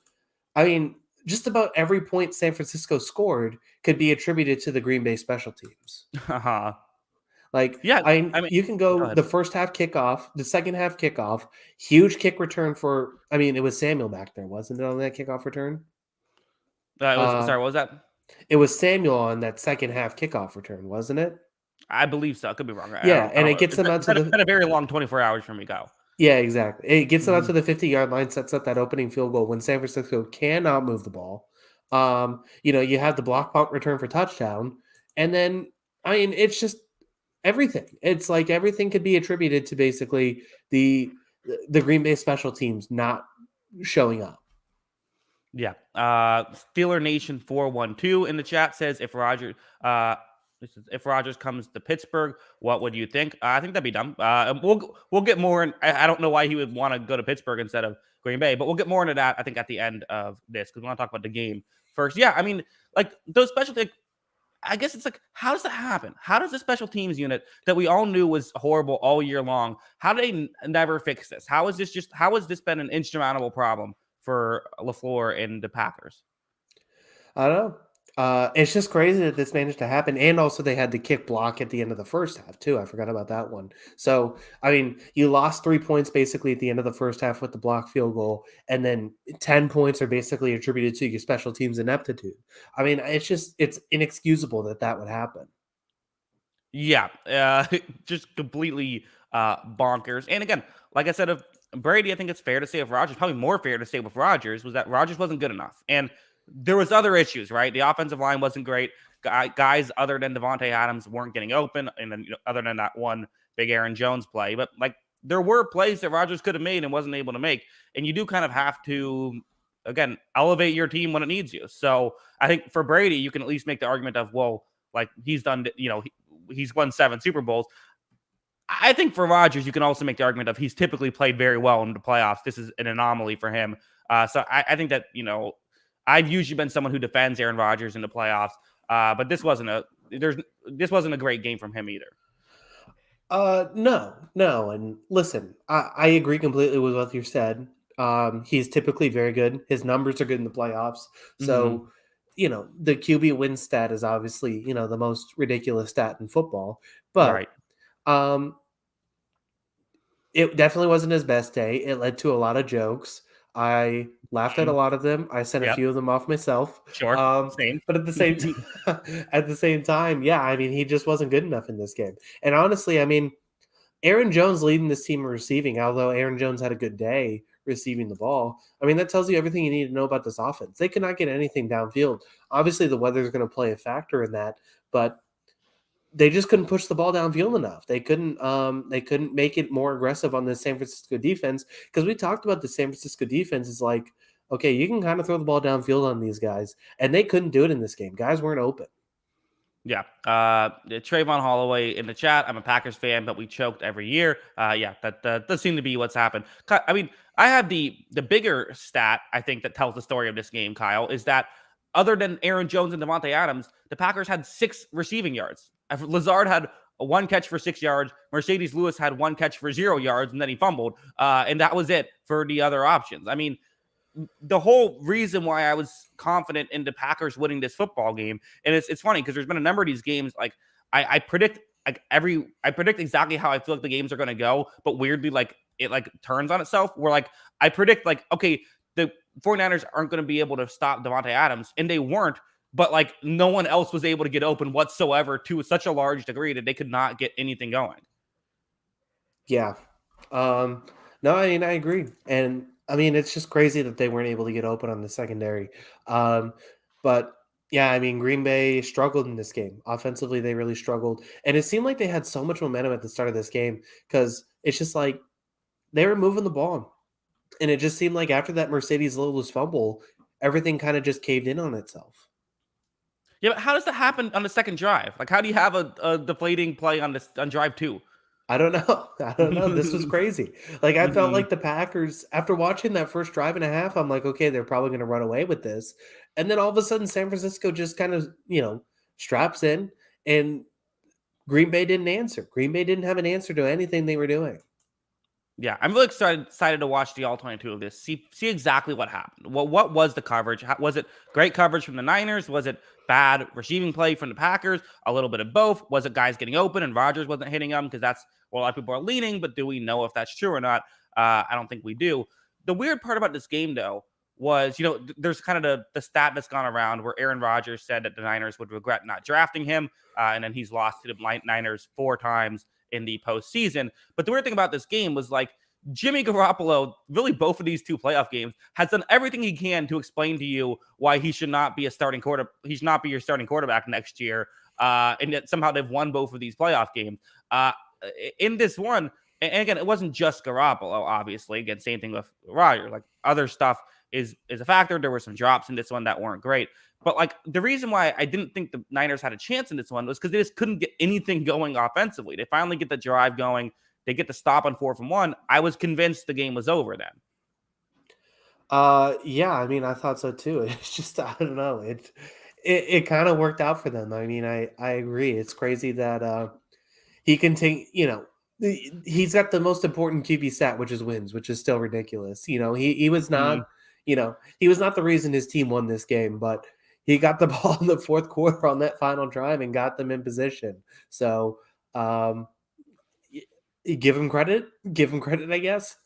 I mean, just about every point San Francisco scored could be attributed to the Green Bay special teams. Uh-huh. Like, Yeah. I mean, you can go go ahead. the first half kickoff, the second half kickoff, huge kick return for. I mean, it was Samuel back there, wasn't it, on that kickoff return? It was Uh, sorry. What was that? it was Samuel on that second half kickoff return, wasn't it? I believe so. I could be wrong. I Yeah, don't. I and don't it know. gets It's them been, out to been a the been a very long 24 hours for me. Go. yeah, exactly. It gets them out Mhm. to the 50-yard line, sets up that opening field goal when San Francisco cannot move the ball. You have the block punt return for touchdown, and then I mean, it's just everything. It's like everything could be attributed to basically the Green Bay special teams not showing up. Yeah. Steeler Nation 412 in the chat says if Roger. This is if Rodgers comes to Pittsburgh, what would you think? I think that'd be dumb. We'll get more. I don't know why he would want to go to Pittsburgh instead of Green Bay, but we'll get more into that. I think at the end of this because we want to talk about the game first. Yeah, I mean, like those special. I guess it's like, how does that happen? How does the special teams unit that we all knew was horrible all year long? How do they never fix this? How has this been an insurmountable problem for LaFleur and the Packers? I don't know. It's just crazy that this managed to happen, and also they had the kick block at the end of the first half too. I forgot about that one. So, I mean, you lost 3 points basically at the end of the first half with the block field goal, and then 10 points are basically attributed to your special teams ineptitude. I mean, it's inexcusable that that would happen. Yeah, just completely bonkers. And again, like I said, of Brady, I think it's fair to say of Rodgers, probably more fair to say with Rodgers, was that Rodgers wasn't good enough, and there was other issues. Right, the offensive line wasn't great. Guys other than Devontae Adams weren't getting open, and then other than that one big Aaron Jones play, but like there were plays that Rodgers could have made and wasn't able to make, and you do kind of have to again elevate your team when it needs you. So I think for Brady, you can at least make the argument of well, like he's done, he's won 7 Super Bowls. I think for Rodgers, you can also make the argument of he's typically played very well in the playoffs. This is an anomaly for him. So I think that, I've usually been someone who defends Aaron Rodgers in the playoffs, but this wasn't a great game from him either. No. And listen, I agree completely with what you said. He's typically very good. His numbers are good in the playoffs. So, the QB win stat is obviously, the most ridiculous stat in football. But Right. um, it definitely wasn't his best day. It led to a lot of jokes. I laughed at a lot of them. I sent a Yep. few of them off myself. Sure. Same. But at the same at the same time, yeah, I mean, he just wasn't good enough in this game. And honestly, I mean, Aaron Jones leading this team in receiving, although Aaron Jones had a good day receiving the ball. I mean, that tells you everything you need to know about this offense. They could not get anything downfield. Obviously, the weather is going to play a factor in that, but they just couldn't push the ball downfield enough. They couldn't make it more aggressive on the San Francisco defense because we talked about the San Francisco defense is like, okay, you can kind of throw the ball downfield on these guys, and they couldn't do it in this game. Guys weren't open. Yeah. Trayvon Holloway in the chat. I'm a Packers fan, but we choked every year. Yeah, that does seem to be what's happened. I mean, I have the bigger stat, I think, that tells the story of this game, Kyle, is that other than Aaron Jones and Devontae Adams, the Packers had 6 receiving yards. Lazard had a 1 catch for 6 yards. Mercedes Lewis had 1 catch for 0 yards, and then he fumbled. And that was it for the other options. I mean, the whole reason why I was confident in the Packers winning this football game, and it's funny because there's been a number of these games like I predict I predict exactly how I feel like the games are going to go, but weirdly like it like turns on itself. Where like I predict like okay, the 49ers aren't going to be able to stop Devontae Adams, and they weren't. But like no one else was able to get open whatsoever to such a large degree that they could not get anything going. Yeah. No, I mean, I agree. And I mean, it's just crazy that they weren't able to get open on the secondary. But yeah, I mean, Green Bay struggled in this game. Offensively, they really struggled. And it seemed like they had so much momentum at the start of this game because it's just like they were moving the ball. And it just seemed like after that Mercedes Lewis fumble, everything kind of just caved in on itself. Yeah, but how does that happen on the second drive? Like, how do you have a deflating play on this on drive 2? I don't know. I don't know. This was crazy. Like I felt like the Packers after watching that first drive and a half, I'm like, okay, they're probably going to run away with this. And then all of a sudden San Francisco just kind of, straps in and Green Bay didn't answer. Green Bay didn't have an answer to anything they were doing. Yeah, I'm really excited to watch the all 22 of this. See exactly what happened. What was the coverage? Was it great coverage from the Niners? Was it bad receiving play from the Packers? A little bit of both. Was it guys getting open and Rodgers wasn't hitting them? Because that's where a lot of people are leaning, but do we know if that's true or not? I don't think we do. The weird part about this game, though, was, there's kind of the stat that's gone around where Aaron Rodgers said that the Niners would regret not drafting him, and then he's lost to the Niners 4 times in the postseason. But the weird thing about this game was like Jimmy Garoppolo, really both of these 2 playoff games, has done everything he can to explain to you why he should not be a starting quarterback. He should not be your starting quarterback next year. And yet somehow they've won both of these playoff games. In this one, and again, it wasn't just Garoppolo, obviously. Again, same thing with Rodgers. Like other stuff is a factor. There were some drops in this one that weren't great. But like the reason why I didn't think the Niners had a chance in this one was because they just couldn't get anything going offensively. They finally get the drive going. They get the stop on 4th and 1. I was convinced the game was over then. Yeah, I mean, I thought so too. It's just I don't know. It kind of worked out for them. I mean, I agree. It's crazy that he can take, he's got the most important QB stat, which is wins, which is still ridiculous. He was Mhm. not, he was not the reason his team won this game, but he got the ball in the fourth quarter on that final drive and got them in position. So, give him credit, I guess.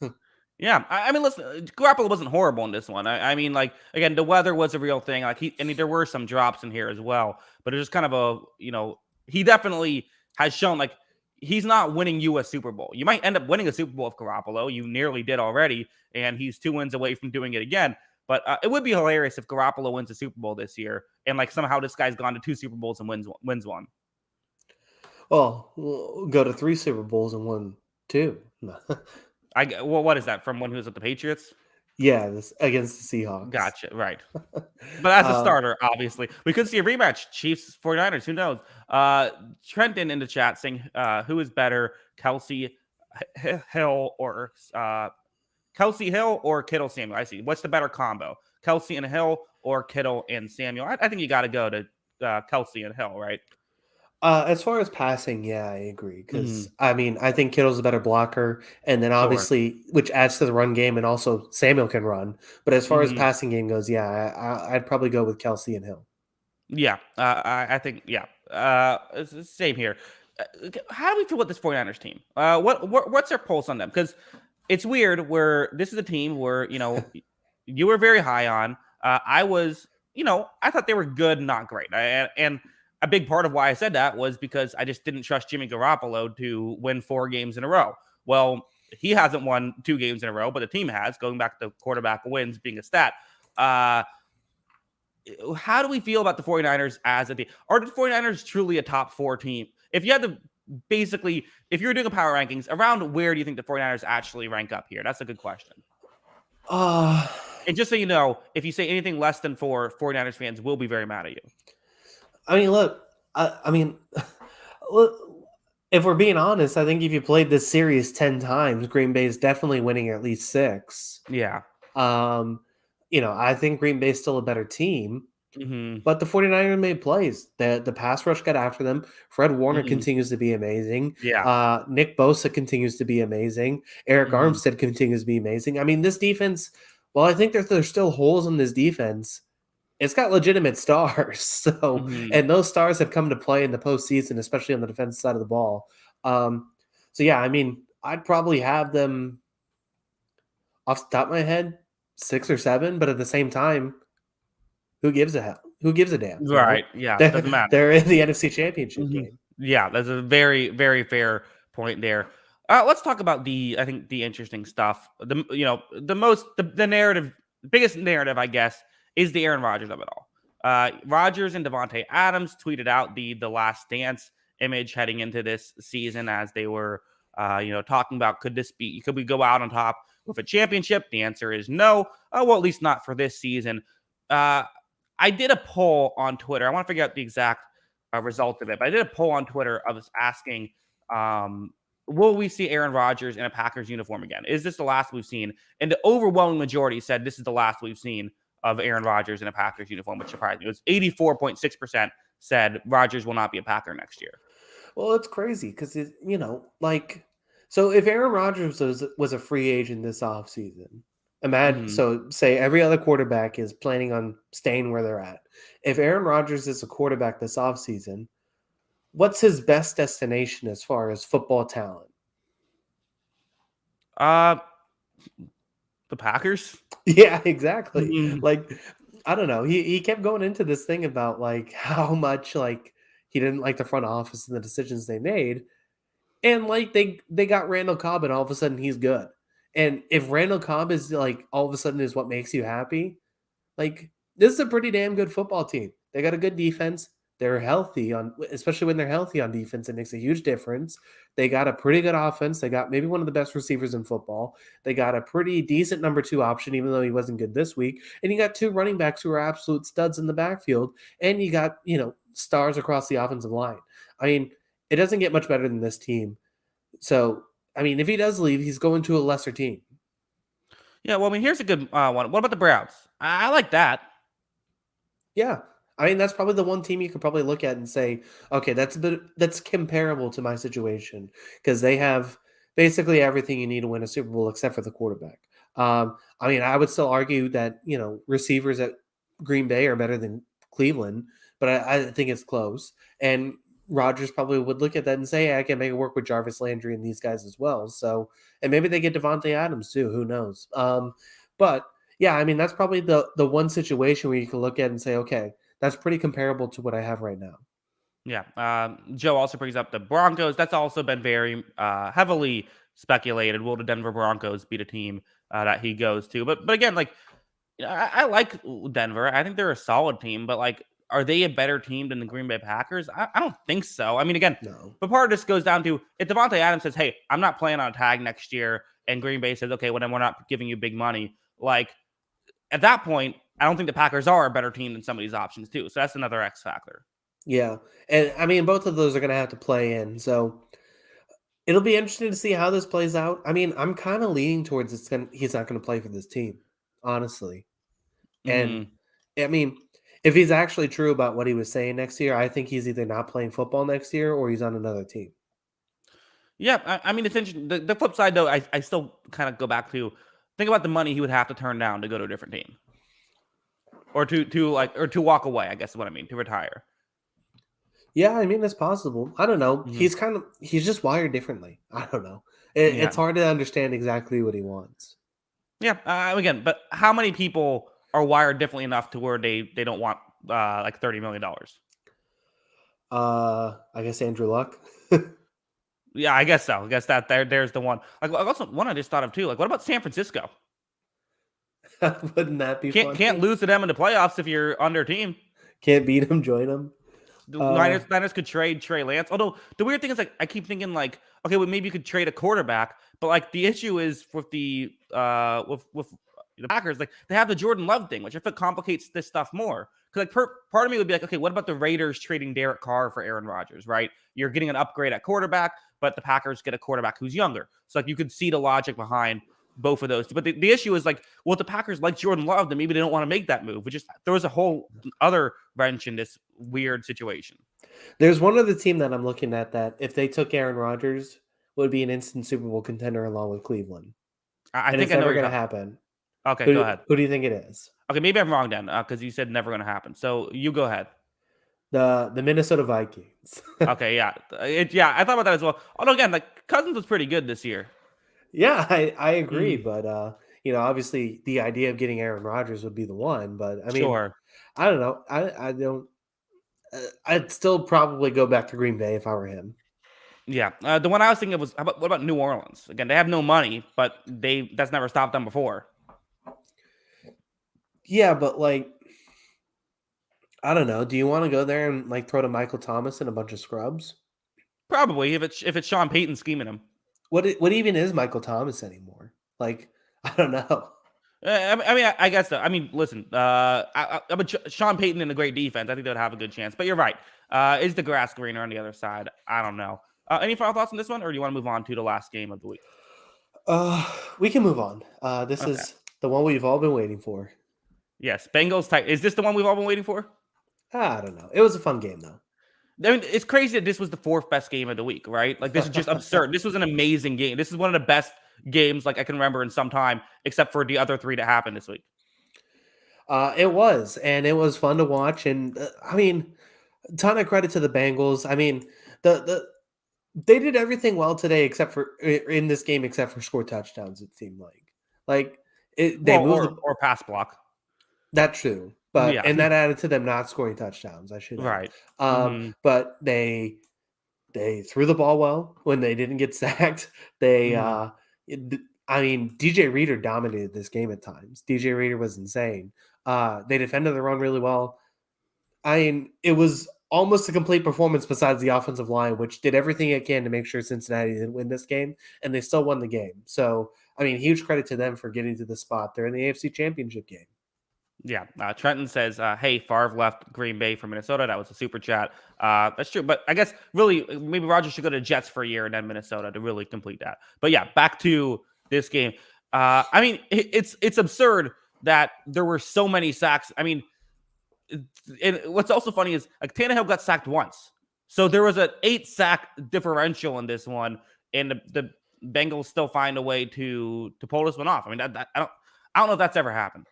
Yeah, I mean, listen, Garoppolo wasn't horrible in this one. I mean, like again, the weather was a real thing. Like there were some drops in here as well, but it's just kind of he definitely has shown like he's not winning you a Super Bowl. You might end up winning a Super Bowl with Garoppolo. You nearly did already, and he's 2 wins away from doing it again. But it would be hilarious if Garoppolo wins a Super Bowl this year, and like somehow this guy's gone to 2 Super Bowls and wins one. Well, we'll go to 3 Super Bowls and won two. Well, what is that from when he was with the Patriots? Yeah, this against the Seahawks. Gotcha, right. But as a Uh, starter, obviously, we could see a rematch. Chiefs 49ers. Who knows? Trenton in the chat saying, who is better, Hill or Kelsey Hill or Kittle Samuel? I see. What's the better combo? Kelsey and Hill or Kittle and Samuel? I think you got to go to Kelsey and Hill, right? as far as passing, yeah, I agree. Because Mhm. I mean, I think Kittle's a better blocker, and then Sure. obviously, which adds to the run game, and also Samuel can run. But as far as Mhm. passing game goes, yeah, I'd probably go with Kelsey and Hill. Yeah, I think it's the same here. How do we feel about this 49ers team? What's their pulse on them? Because it's weird where this is a team where you were very high on. I was, I thought they were good, not great. And a big part of why I said that was because I just didn't trust Jimmy Garoppolo to win 4 games in a row. Well, he hasn't won 2 games in a row, but the team has, going back to quarterback wins being a stat. How do we feel about the 49ers as a team? Are the 49ers truly a top 4 team? If you had to basically, if you're doing a power rankings, around where do you think the 49ers actually rank up here? That's a good question. Uh, And just so you know, if you say anything less than 4, 49ers fans will be very mad at you. I mean, look, I mean, look, if we're being honest, I think if you played this series 10 times, Green Bay is definitely winning at least 6. Yeah. Um, I think Green Bay's still a better team. Hmm. But the 49ers made plays. The pass rush got after them. Fred Warner Hmm. continues to be amazing. Yeah. Nick Bosa continues to be amazing. Eric Hmm. Armstead continues to be amazing. I mean, this defense, well, I think there's still holes in this defense. It's got legitimate stars. So, Hmm. and those stars have come to play in the postseason, especially on the defense side of the ball. Um, so yeah, I mean, I'd probably have them off the top of my head 6 or 7, but at the same time, who gives a hell? Who gives a damn? Right. Yeah. Doesn't matter. They're in the NFC Championship Mhm. game. Yeah, that's a very, very fair point there. Let's talk about I think the interesting stuff. The narrative, biggest narrative, I guess, is the Aaron Rodgers of it all. Rodgers and Devontae Adams tweeted out the Last Dance image heading into this season as they were, talking about could we go out on top with a championship? The answer is no. Well, at least not for this season. Uh, I did a poll on Twitter. I want to figure out the exact result of it. But I did a poll on Twitter. I was asking, will we see Aaron Rodgers in a Packers uniform again? Is this the last we've seen? And the overwhelming majority said this is the last we've seen of Aaron Rodgers in a Packers uniform, which surprised me. It was 84.6% said Rodgers will not be a Packer next year. Well, it's crazy because so if Aaron Rodgers was a free agent this offseason, imagine Hmm. so say every other quarterback is planning on staying where they're at. If Aaron Rodgers is a quarterback this offseason, what's his best destination as far as football talent? Uh, the Packers. Yeah, exactly. Mhm. Like, I don't know. He kept going into this thing about like how much like he didn't like the front office and the decisions they made. And like they got Randall Cobb and all of a sudden he's good. And if Randall Cobb is like all of a sudden is what makes you happy, like this is a pretty damn good football team. They got a good defense. they're healthy especially when they're healthy on defense, it makes a huge difference. They got a pretty good offense. They got maybe one of the best receivers in football. They got a pretty decent number 2 option, even though he wasn't good this week. And you got 2 running backs who are absolute studs in the backfield. And you got, stars across the offensive line. I mean, it doesn't get much better than this team. So, I mean, if he does leave, he's going to a lesser team. Yeah, well, I mean, here's a good one. What about the Browns? I like that. Yeah. I mean, that's probably the one team you could probably look at and say, okay, that's comparable to my situation because they have basically everything you need to win a Super Bowl except for the quarterback. I mean, I would still argue that, receivers at Green Bay are better than Cleveland, but I think it's close. And Rodgers probably would look at that and say, hey, I can make it work with Jarvis Landry and these guys as well. So, and maybe they get Devontae Adams too. Who knows? But yeah, I mean, that's probably the one situation where you can look at and say, okay, that's pretty comparable to what I have right now. Yeah. Joe also brings up the Broncos. That's also been very heavily speculated. Will the Denver Broncos be the team that he goes to? But again, like I like Denver. I think they're a solid team. But like, are they a better team than the Green Bay Packers? I don't think so. I mean, again, No. but part of this goes down to if Devontae Adams says, "Hey, I'm not playing on a tag next year," and Green Bay says, "Okay, well then we're not giving you big money." Like at that point, I don't think the Packers are a better team than some of these options too. So that's another X factor. Yeah. And I mean, both of those are going to have to play in. So it'll be interesting to see how this plays out. I mean, I'm kind of leaning towards he's not going to play for this team, honestly. And Mm. I mean, if he's actually true about what he was saying next year, I think he's either not playing football next year or he's on another team. Yeah, I mean, it's interesting. The flip side, though, I still kind of go back to think about the money he would have to turn down to go to a different team, or to walk away. I guess is what I mean, to retire. Yeah, I mean, it's possible. I don't know. Hmm. He's just wired differently. I don't know. Yeah, It's hard to understand exactly what he wants. yeah. Again, but how many people are wired differently enough to where they don't want like $30 million? I guess Andrew Luck. Yeah, I guess so. I guess there's the one. Like also one I just thought of too. Like what about San Francisco? Wouldn't that be Can't funny? lose to them in the playoffs if you're under team. Can't beat him, join him. The Uh, Niners could trade Trey Lance. Although the weird thing is, like, I keep thinking, like, okay, well, maybe you could trade a quarterback, but like the issue is with with the Packers, like they have the Jordan Love thing, which I feel complicates this stuff more. Because like part of me would be like, okay, what about the Raiders trading Derek Carr for Aaron Rodgers? Right, you're getting an upgrade at quarterback, but the Packers get a quarterback who's younger. So like you could see the logic behind both of those. But the issue is like, well, if the Packers like Jordan Love, then maybe they don't want to make that move. Which just throws a whole other wrench in this weird situation. there's one other team that I'm looking at that if they took Aaron Rodgers would be an instant Super Bowl contender along with Cleveland, I and think it's I know never what you're going to talking. happen. Okay, go ahead. Who do you think it is? Okay, maybe I'm wrong then, because you said never going to happen. So you go ahead. The Minnesota Vikings. Okay, yeah, yeah. I thought about that as well. Although again, like Cousins was pretty good this year. Yeah, I agree, Mm, but obviously the idea of getting Aaron Rodgers would be the one, but I mean, sure. I don't know. I don't. I'd still probably go back to Green Bay if I were him. Yeah. The one I was thinking of was what about New Orleans? Again, they have no money, but that's never stopped them before. Yeah, but like, I don't know. Do you want to go there and like throw to Michael Thomas and a bunch of scrubs? Probably if it's Sean Payton scheming him. What even is Michael Thomas anymore? Like, I don't know. I guess so. I mean, listen, but Sean Payton in a great defense, I think they would have a good chance. But you're right. Is the grass greener on the other side? I don't know. Any final thoughts on this one, or do you want to move on to the last game of the week? We can move on. This Okay. is the one we've all been waiting for. Yes, Bengals type. Is this the one we've all been waiting for? I don't know. It was a fun game though. I mean, it's crazy that this was the fourth best game of the week, right? Like this is just absurd. This was an amazing game. This is one of the best games like I can remember in some time, except for the other three that happened this week. It was, and it was fun to watch. And I mean, ton of credit to the Bengals. I mean, the they did everything well today, except for in this game, except for score touchdowns. It seemed like they Well, moved the. or pass block. That's true, but Yeah, and that added to them not scoring touchdowns. I should add, right. Hmm. but they threw the ball well when they didn't get sacked. They, Hmm. I mean, DJ Reader dominated this game at times. DJ Reader was insane. They defended the run really well. I mean, it was almost a complete performance besides the offensive line, which did everything it can to make sure Cincinnati didn't win this game, and they still won the game. So, I mean, huge credit to them for getting to the spot. They're in the AFC Championship game. Yeah, Trenton says, "Hey, Favre left Green Bay for Minnesota." That was a super chat. That's true, but I guess really maybe Rodgers should go to Jets for a year and then Minnesota to really complete that. But yeah, back to this game. I mean, it's absurd that there were so many sacks. I mean, and what's also funny is like Tannehill got sacked once, so there was an 8 sack differential in this one, and the Bengals still find a way to pull this one off. I mean, I don't know if that's ever happened.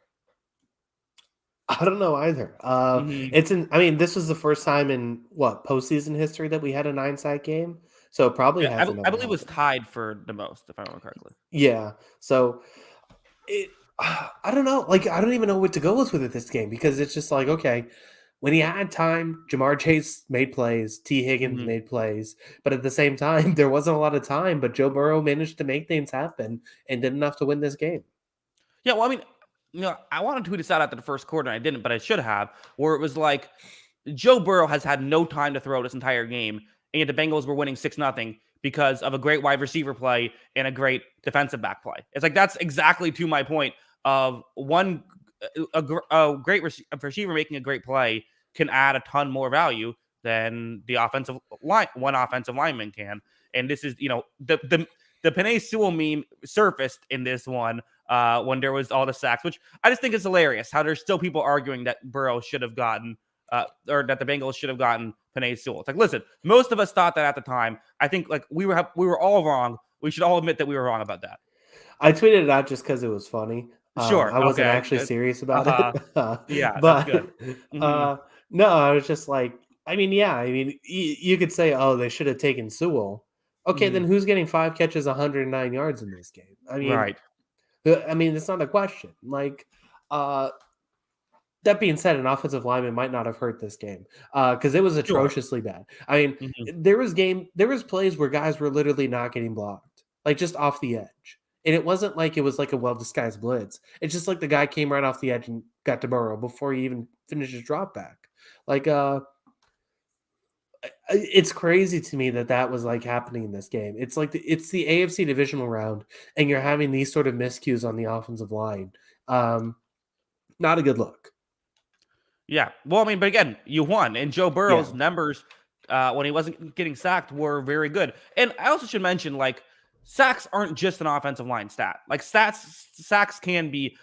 I don't know either. Mhm. I mean, this was the first time in what postseason history that we had a 9-sack game, so it probably Yeah, hasn't I ever believe it was happened. tied for the most, if I remember correctly. Yeah, so it. I don't know. Like, I don't even know what to go with this game because it's just like, okay, when he had time, Jamar Chase made plays, T. Higgins Mhm. made plays, but at the same time, there wasn't a lot of time. But Joe Burrow managed to make things happen and did enough to win this game. Yeah, well, I mean, I wanted to tweet this out after the first quarter, and I didn't, but I should have, where it was like Joe Burrow has had no time to throw this entire game, and yet the Bengals were winning 6-0 because of a great wide receiver play and a great defensive back play. It's like that's exactly to my point of a great receiver making a great play can add a ton more value than the offensive line one offensive lineman can. And this is the Penei Sewell meme surfaced in this one when there was all the sacks, which I just think is hilarious. How there's still people arguing that Burrow should have gotten or that the Bengals should have gotten Penei Sewell. It's like, listen, most of us thought that at the time. I think like we were all wrong. We should all admit that we were wrong about that. I tweeted it out just because it was funny. Sure. I wasn't Okay. actually serious about it, Uh-huh. Yeah, that's but good. Mhm. no, I was just like, I mean, yeah, I mean, you could say, oh, they should have taken Sewell. Okay, then Mhm. who's getting 5 catches, 109 yards in this game? Right. I mean, it's not a question. Like, uh, that being said, an offensive lineman might not have hurt this game because it was Sure. atrociously bad. I mean, Mhm. there was plays where guys were literally not getting blocked, like just off the edge, and it wasn't like it was like a well disguised blitz. It's just like the guy came right off the edge and got to Burrow before he even finished his drop back. Like, it's crazy to me that that was like happening in this game. It's like it's the AFC divisional round, and you're having these sort of miscues on the offensive line. Um, Not a good look. Yeah. Well, I mean, but again, you won, and Joe Yeah. Burrow's numbers when he wasn't getting sacked were very good. And I also should mention, like, sacks aren't just an offensive line stat. Like, sacks can be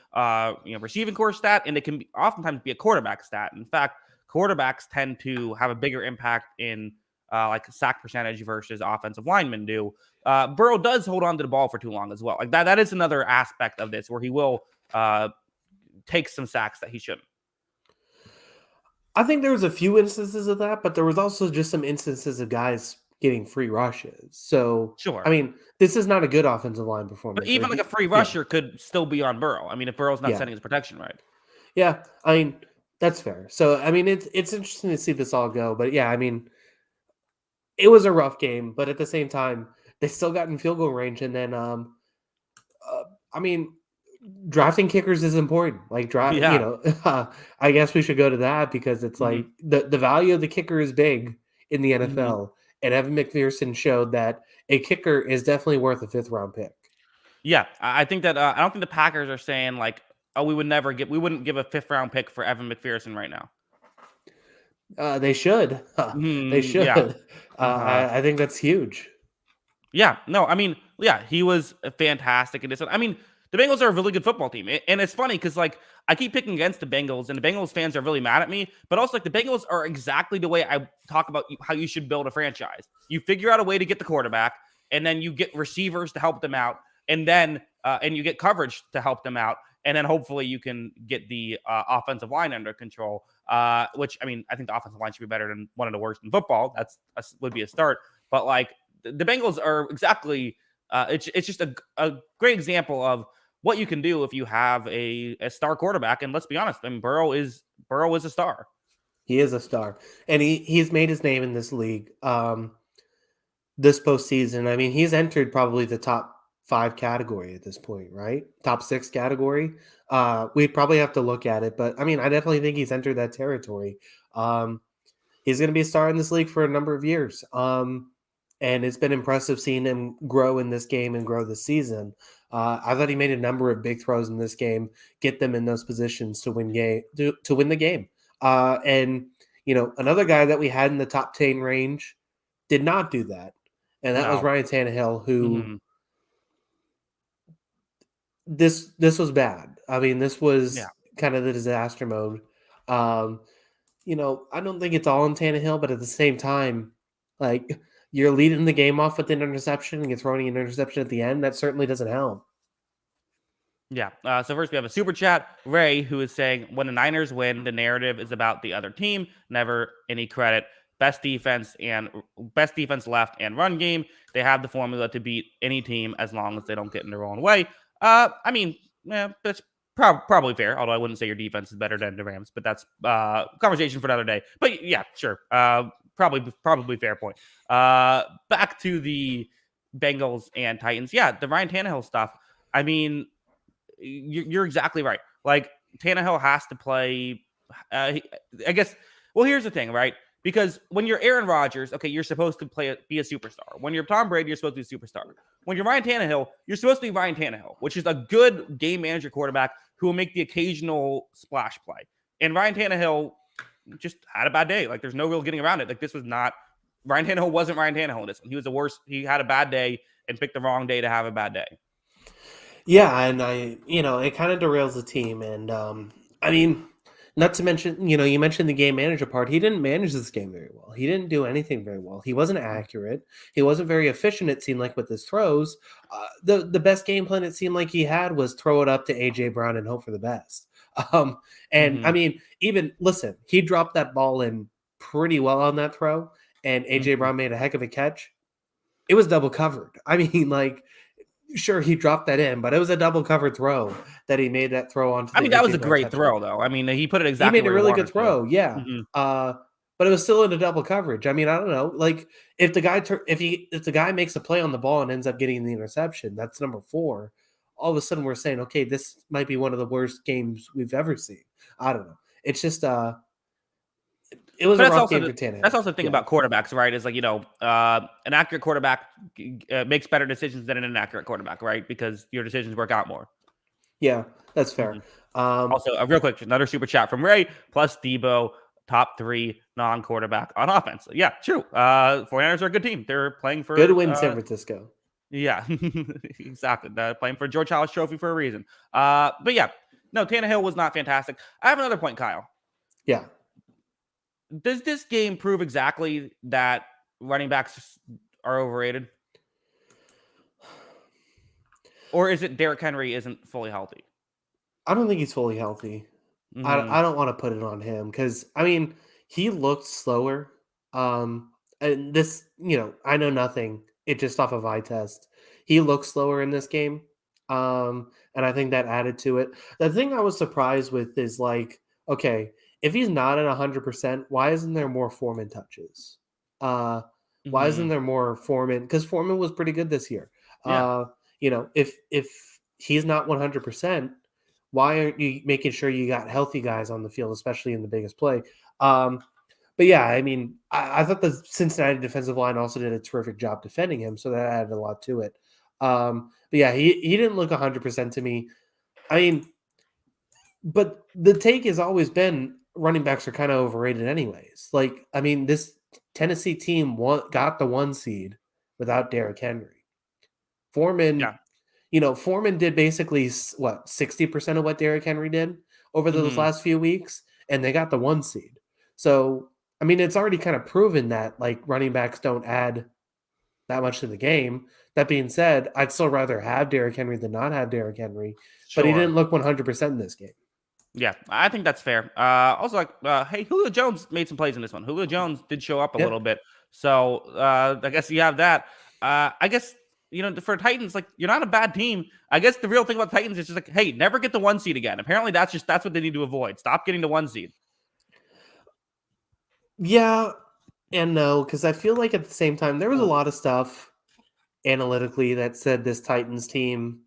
receiving core stat, and it can oftentimes be a quarterback stat. In fact, quarterbacks tend to have a bigger impact in like sack percentage versus offensive linemen do. Burrow does hold on to the ball for too long as well. Like that is another aspect of this where he will take some sacks that he shouldn't. I think there was a few instances of that, but there was also just some instances of guys getting free rushes. So, I Sure. mean, this is not a good offensive line But performance. even like a free Yeah, rusher could still be on Burrow. I mean, if Burrow's not yeah, setting his protection right. yeah. I mean, that's fair. So, I mean, it's interesting to see this all go. But yeah, I mean, it was a rough game, but at the same time, they still got in field goal range. And then, uh, I mean, drafting kickers is important. Like, Yeah. I guess we should go to that because it's Mhm. like the value of the kicker is big in the Mhm. NFL, and Evan McPherson showed that a kicker is definitely worth a fifth round pick. Yeah, I think that I don't think the Packers are saying like, "Oh, we wouldn't give a 5th round pick for Evan McPherson right now." They should. They should. Yeah. Uh-huh. I think that's huge. Yeah, no, I mean, yeah, he was fantastic in this one. I mean, the Bengals are a really good football team, and it's funny because like I keep picking against the Bengals, and the Bengals fans are really mad at me. But also, like the Bengals are exactly the way I talk about how you should build a franchise. You figure out a way to get the quarterback, and then you get receivers to help them out, and you get coverage to help them out, and then hopefully you can get the offensive line under control. Which I mean, I think the offensive line should be better than one of the worst in football. Would be a start, but like the Bengals are exactly. It's just a great example of what you can do if you have a star quarterback. And let's be honest, I mean Burrow is a star. He is a star, and he's made his name in this league. This postseason, I mean, he's entered probably the top 5 category at this point, right? Top 6 category. We'd probably have to look at it, but I mean, I definitely think he's entered that territory. Um, he's going to be a star in this league for a number of years. And it's been impressive seeing him grow in this game and grow this season. I thought he made a number of big throws in this game, get them in those positions to win win the game. And another guy that we had in the top 10 range did not do that, and that was No. Ryan Tannehill, who Mhm. this was bad. I mean, this Yeah. was kind of the disaster mode. Um, I don't think it's all on Tannehill, but at the same time, like you're leading the game off with an interception and you're throwing an interception at the end. That certainly doesn't help. Yeah. So first we have a super chat, Ray, who is saying, when the Niners win, the narrative is about the other team, never any credit. Best defense left and run game. They have the formula to beat any team as long as they don't get in their own way. I mean, yeah, that's probably fair. Although I wouldn't say your defense is better than the Rams, but that's conversation for another day. But yeah, sure. Probably fair point. Back to the Bengals and Titans. Yeah, the Ryan Tannehill stuff. I mean, you're exactly right. Like Tannehill has to play. I guess. Well, here's the thing, right? Because when you're Aaron Rodgers, okay, you're supposed to be a superstar. When you're Tom Brady, you're supposed to be a superstar. When you're Ryan Tannehill, you're supposed to be Ryan Tannehill, which is a good game manager quarterback who will make the occasional splash play. And Ryan Tannehill just had a bad day. Like there's no real getting around it. Like this was not Ryan Tannehill wasn't Ryan Tannehill in this one. He was the worst. He had a bad day and picked the wrong day to have a bad day. Yeah, and it kind of derails the team. And I mean, not to mention, you mentioned the game manager part. He didn't manage this game very well. He didn't do anything very well. He wasn't accurate. He wasn't very efficient. It seemed like with his throws, the best game plan it seemed like he had was throw it up to AJ Brown and hope for the best. And I Mm-hmm. mean, even listen, he dropped that ball in pretty well on that throw, and AJ Mm-hmm. Brown made a heck of a catch. It was double covered. I mean, like sure, he dropped that in, but it was a double covered throw that he made that throw onto I the mean, that was AJ a Brown great touchdown. throw, though. I mean, he put it He exactly made a where he really good wanted to. throw, yeah. Mhm. But it was still in a double coverage. I mean, I don't know. Like if the guy makes a play on the ball and ends up getting the interception, that's number 4. All of a sudden, we're saying, okay, this might be one of the worst games we've ever seen. I don't know. It's just it was But a rough game for that's Tannehill. also the thing Yeah, about quarterbacks, right? Is like an accurate quarterback makes better decisions than an inaccurate quarterback, right? Because your decisions work out more. yeah, that's fair. Mhm. Um, Also, real quick, another super chat from Ray plus Debo, top 3 non-quarterback on offense. Yeah, true. 49ers are a good team. They're playing Good for win, San Francisco. yeah, exactly. They're playing for a George Halas Trophy for a reason. But yeah, no, Tannehill was not fantastic. I have another point, Kyle. Yeah. Does this game prove exactly that running backs are overrated? Or is it Derrick Henry isn't fully healthy? I don't think he's fully healthy. Hmm. I don't want to put it on him because I mean he looked slower. And this I know nothing. It just off of eye test. He looked slower in this game. And I think that added to it. The thing I was surprised with is like, okay, if he's not at 100%, why isn't there more Foreman touches? Uh, why isn't Hmm. there more Foreman? Because Foreman was pretty good this year. Yeah, If he's not 100%, why aren't you making sure you got healthy guys on the field, especially in the biggest play? Um, but yeah, I mean, I thought the Cincinnati defensive line also did a terrific job defending him, so that added a lot to it. But yeah, he didn't look 100% to me. I mean, but the take has always been running backs are kind of overrated, anyways. Like, I mean, this Tennessee team got the 1 seed without Derrick Henry. Foreman yeah. Foreman did basically what 60% of what Derrick Henry did over those Hmm. last few weeks, and they got the 1 seed. So, I mean, it's already kind of proven that like running backs don't add that much to the game. That being said, I'd still rather have Derrick Henry than not have Derrick Henry, but he didn't Sure. look 100% in this game. Yeah, I think that's fair. Also, like, hey, Julio Jones made some plays in this one. Julio Jones did show up a Yeah. little bit, so I guess you have that. I guess for Titans, like you're not a bad team. I guess the real thing about Titans is just like, hey, never get the 1 seed again. Apparently, that's what they need to avoid. Stop getting the 1 seed. Yeah and no, because I feel like at the same time, there was a Ooh, lot of stuff analytically that said this Titans team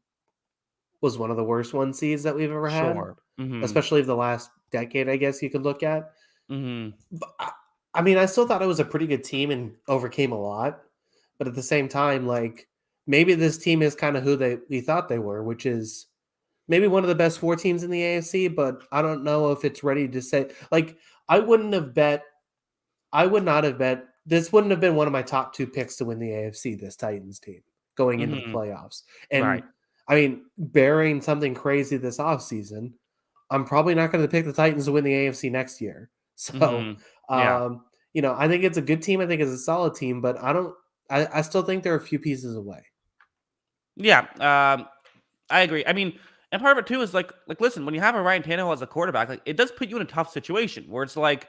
was one of the worst 1 seeds that we've ever had, sure. Mm-hmm. especially of the last decade, I guess you could look at. Mm-hmm. I mean, I still thought it was a pretty good team and overcame a lot, but at the same time, like maybe this team is kind of who we thought they were, which is maybe one of the best 4 teams in the AFC, but I don't know if it's ready to say like I wouldn't have bet I would not have bet this wouldn't have been one of my top 2 picks to win the AFC, this Titans team going into the Hmm. playoffs. Right. And I mean, bearing something crazy this offseason, I'm probably not going to pick the Titans to win the AFC next year. So, Hmm. Yeah. I think it's a good team. I think it's a solid team, but I still think they're a few pieces away. Yeah. I agree. I mean, and part of it too is listen, when you have a Ryan Tannehill as a quarterback, like it does put you in a tough situation where it's like,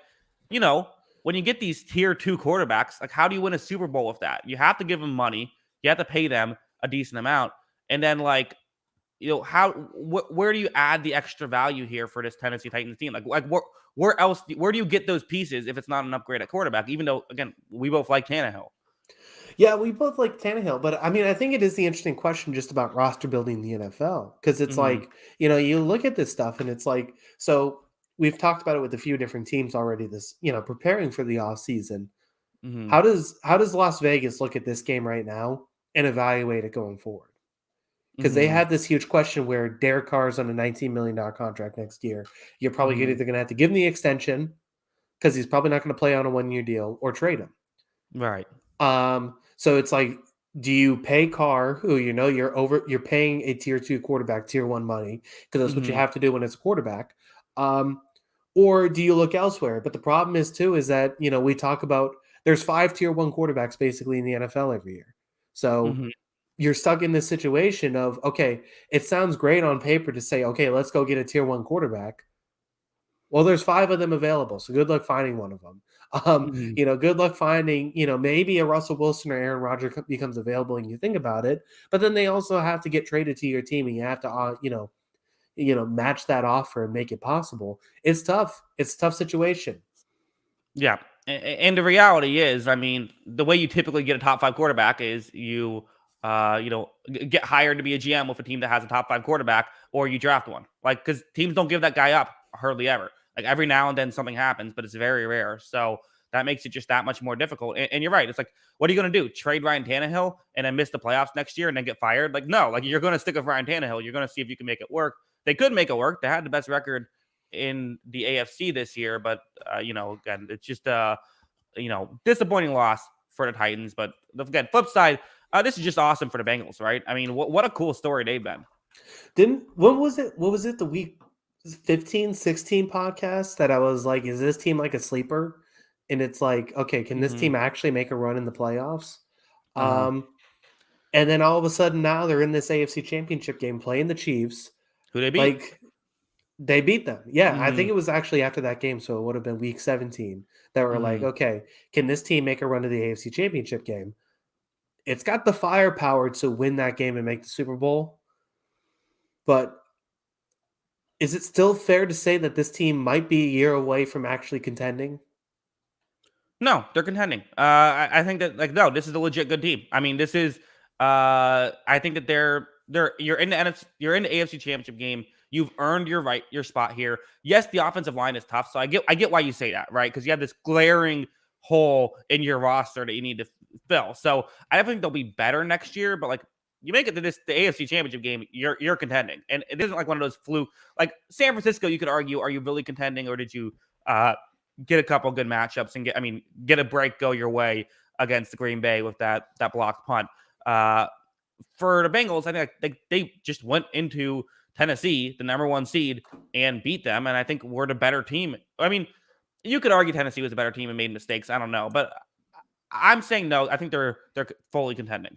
you know, when you get these tier two quarterbacks, like how do you win a Super Bowl with that? You have to give them money, you have to pay them a decent amount, and then where do you add the extra value here for this Tennessee Titans team? Where else? Where do you get those pieces if it's not an upgrade at quarterback? Even though again, we both like Tannehill. Yeah, we both like Tannehill, but I mean, I think it is the interesting question just about roster building in the NFL because it's Hmm. like, you look at this stuff and it's like, so we've talked about it with a few different teams already this, preparing for the offseason. Hmm. How does Las Vegas look at this game right now and evaluate it going forward? Because they Hmm. had this huge question where Derek Carr is on a $19 million contract next year. You're probably Hmm. either going to have to give him the extension because he's probably not going to play on a 1 year deal or trade him. Right. So it's like, do you pay Carr, who you're paying a tier 2 quarterback tier 1 money because that's what you Hmm. have to do when it's a quarterback, um, or do you look elsewhere? But the problem is too is that we talk about there's 5 tier 1 quarterbacks basically in the NFL every year, so Hmm. you're stuck in this situation of okay, it sounds great on paper to say okay, let's go get a tier 1 quarterback. Well, there's 5 of them available, so good luck finding one of them. Hmm. Good luck finding, maybe a Russell Wilson or Aaron Rodgers becomes available and you think about it, but then they also have to get traded to your team and you have to, match that offer and make it possible. It's tough. It's a tough situation. Yeah. And the reality is, I mean, the way you typically get a top five quarterback is get hired to be a GM with a team that has a top five quarterback, or you draft one. Like, because teams don't give that guy up hardly ever. Like every now and then something happens, but it's very rare. So that makes it just that much more difficult. And you're right. It's like, what are you going to do? Trade Ryan Tannehill and then miss the playoffs next year and then get fired? Like, no. Like you're going to stick with Ryan Tannehill. You're going to see if you can make it work. They could make it work. They had the best record in the AFC this year, but again, it's just disappointing loss for the Titans. But again, flip side, this is just awesome for the Bengals, right? I mean, what a cool story they've been. Didn't What was it? What was it? The week 15, 16 podcast that I was like, is this team like a sleeper? And it's like, okay, can this Hmm. team actually make a run in the playoffs? Uh, Um, And then all of a sudden now they're in this AFC Championship game playing the Chiefs. who they beat? Like they beat them. Yeah, I Hmm. think it was actually after that game, so it would have been week 17 that were like, Hmm. okay, can this team make a run to the AFC Championship game? It's got the firepower to win that game and make the Super Bowl, but is it still fair to say that this team might be a year away from actually contending? No, they're contending. I think that no, this is a legit good team. I mean, this is. I think that they're you're in the NFC, you're in the AFC Championship game. You've earned your spot here. Yes, the offensive line is tough, so I get why you say that, right? Because you have this glaring hole in your roster that you need to fill. So I definitely think they'll be better next year. But like you make it to the AFC Championship game, you're contending, and it isn't like one of those fluke like San Francisco. You could argue, are you really contending, or did you uh get a couple good matchups and get a break go your way against the Green Bay with that blocked punt. Uh, for the Bengals, I think they just went into Tennessee, the number one seed, and beat them. And I think we're the better team. I mean, you could argue Tennessee was a better team and made mistakes. I don't know, but I'm saying no. I think they're fully contending.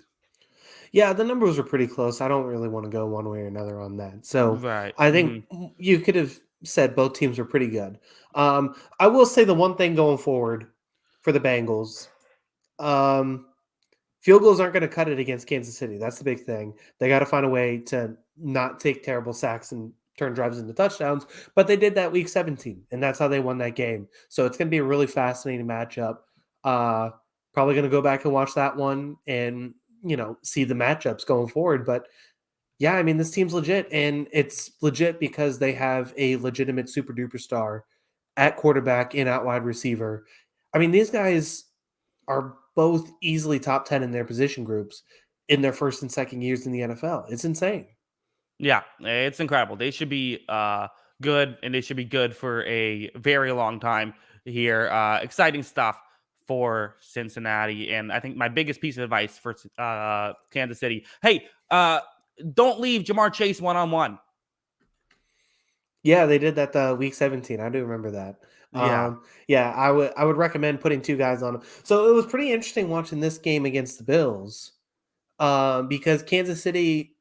Yeah, the numbers are pretty close. I don't really want to go one way or another on that. So Right. I think Hmm. you could have said both teams are pretty good. I will say the one thing going forward for the Bengals, um, field goals aren't going to cut it against Kansas City. That's the big thing. They got to find a way to not take terrible sacks and turn drives into touchdowns. But they did that week 17, and that's how they won that game. So it's going to be a really fascinating matchup. Uh, Probably going to go back and watch that one and see the matchups going forward. But yeah, I mean this team's legit, and it's legit because they have a legitimate super duper star at quarterback and at wide receiver. I mean, these guys are both easily top 10 in their position groups in their first and second years in the NFL. It's insane. Yeah, it's incredible. They should be good, and they should be good for a very long time here. Exciting stuff for Cincinnati, and I think my biggest piece of advice for Kansas City: hey, don't leave Jamar Chase one on one. Yeah, they did that week 17. I do remember that. Yeah. Yeah, I would recommend putting two guys on him. So it was pretty interesting watching this game against the Bills because Kansas City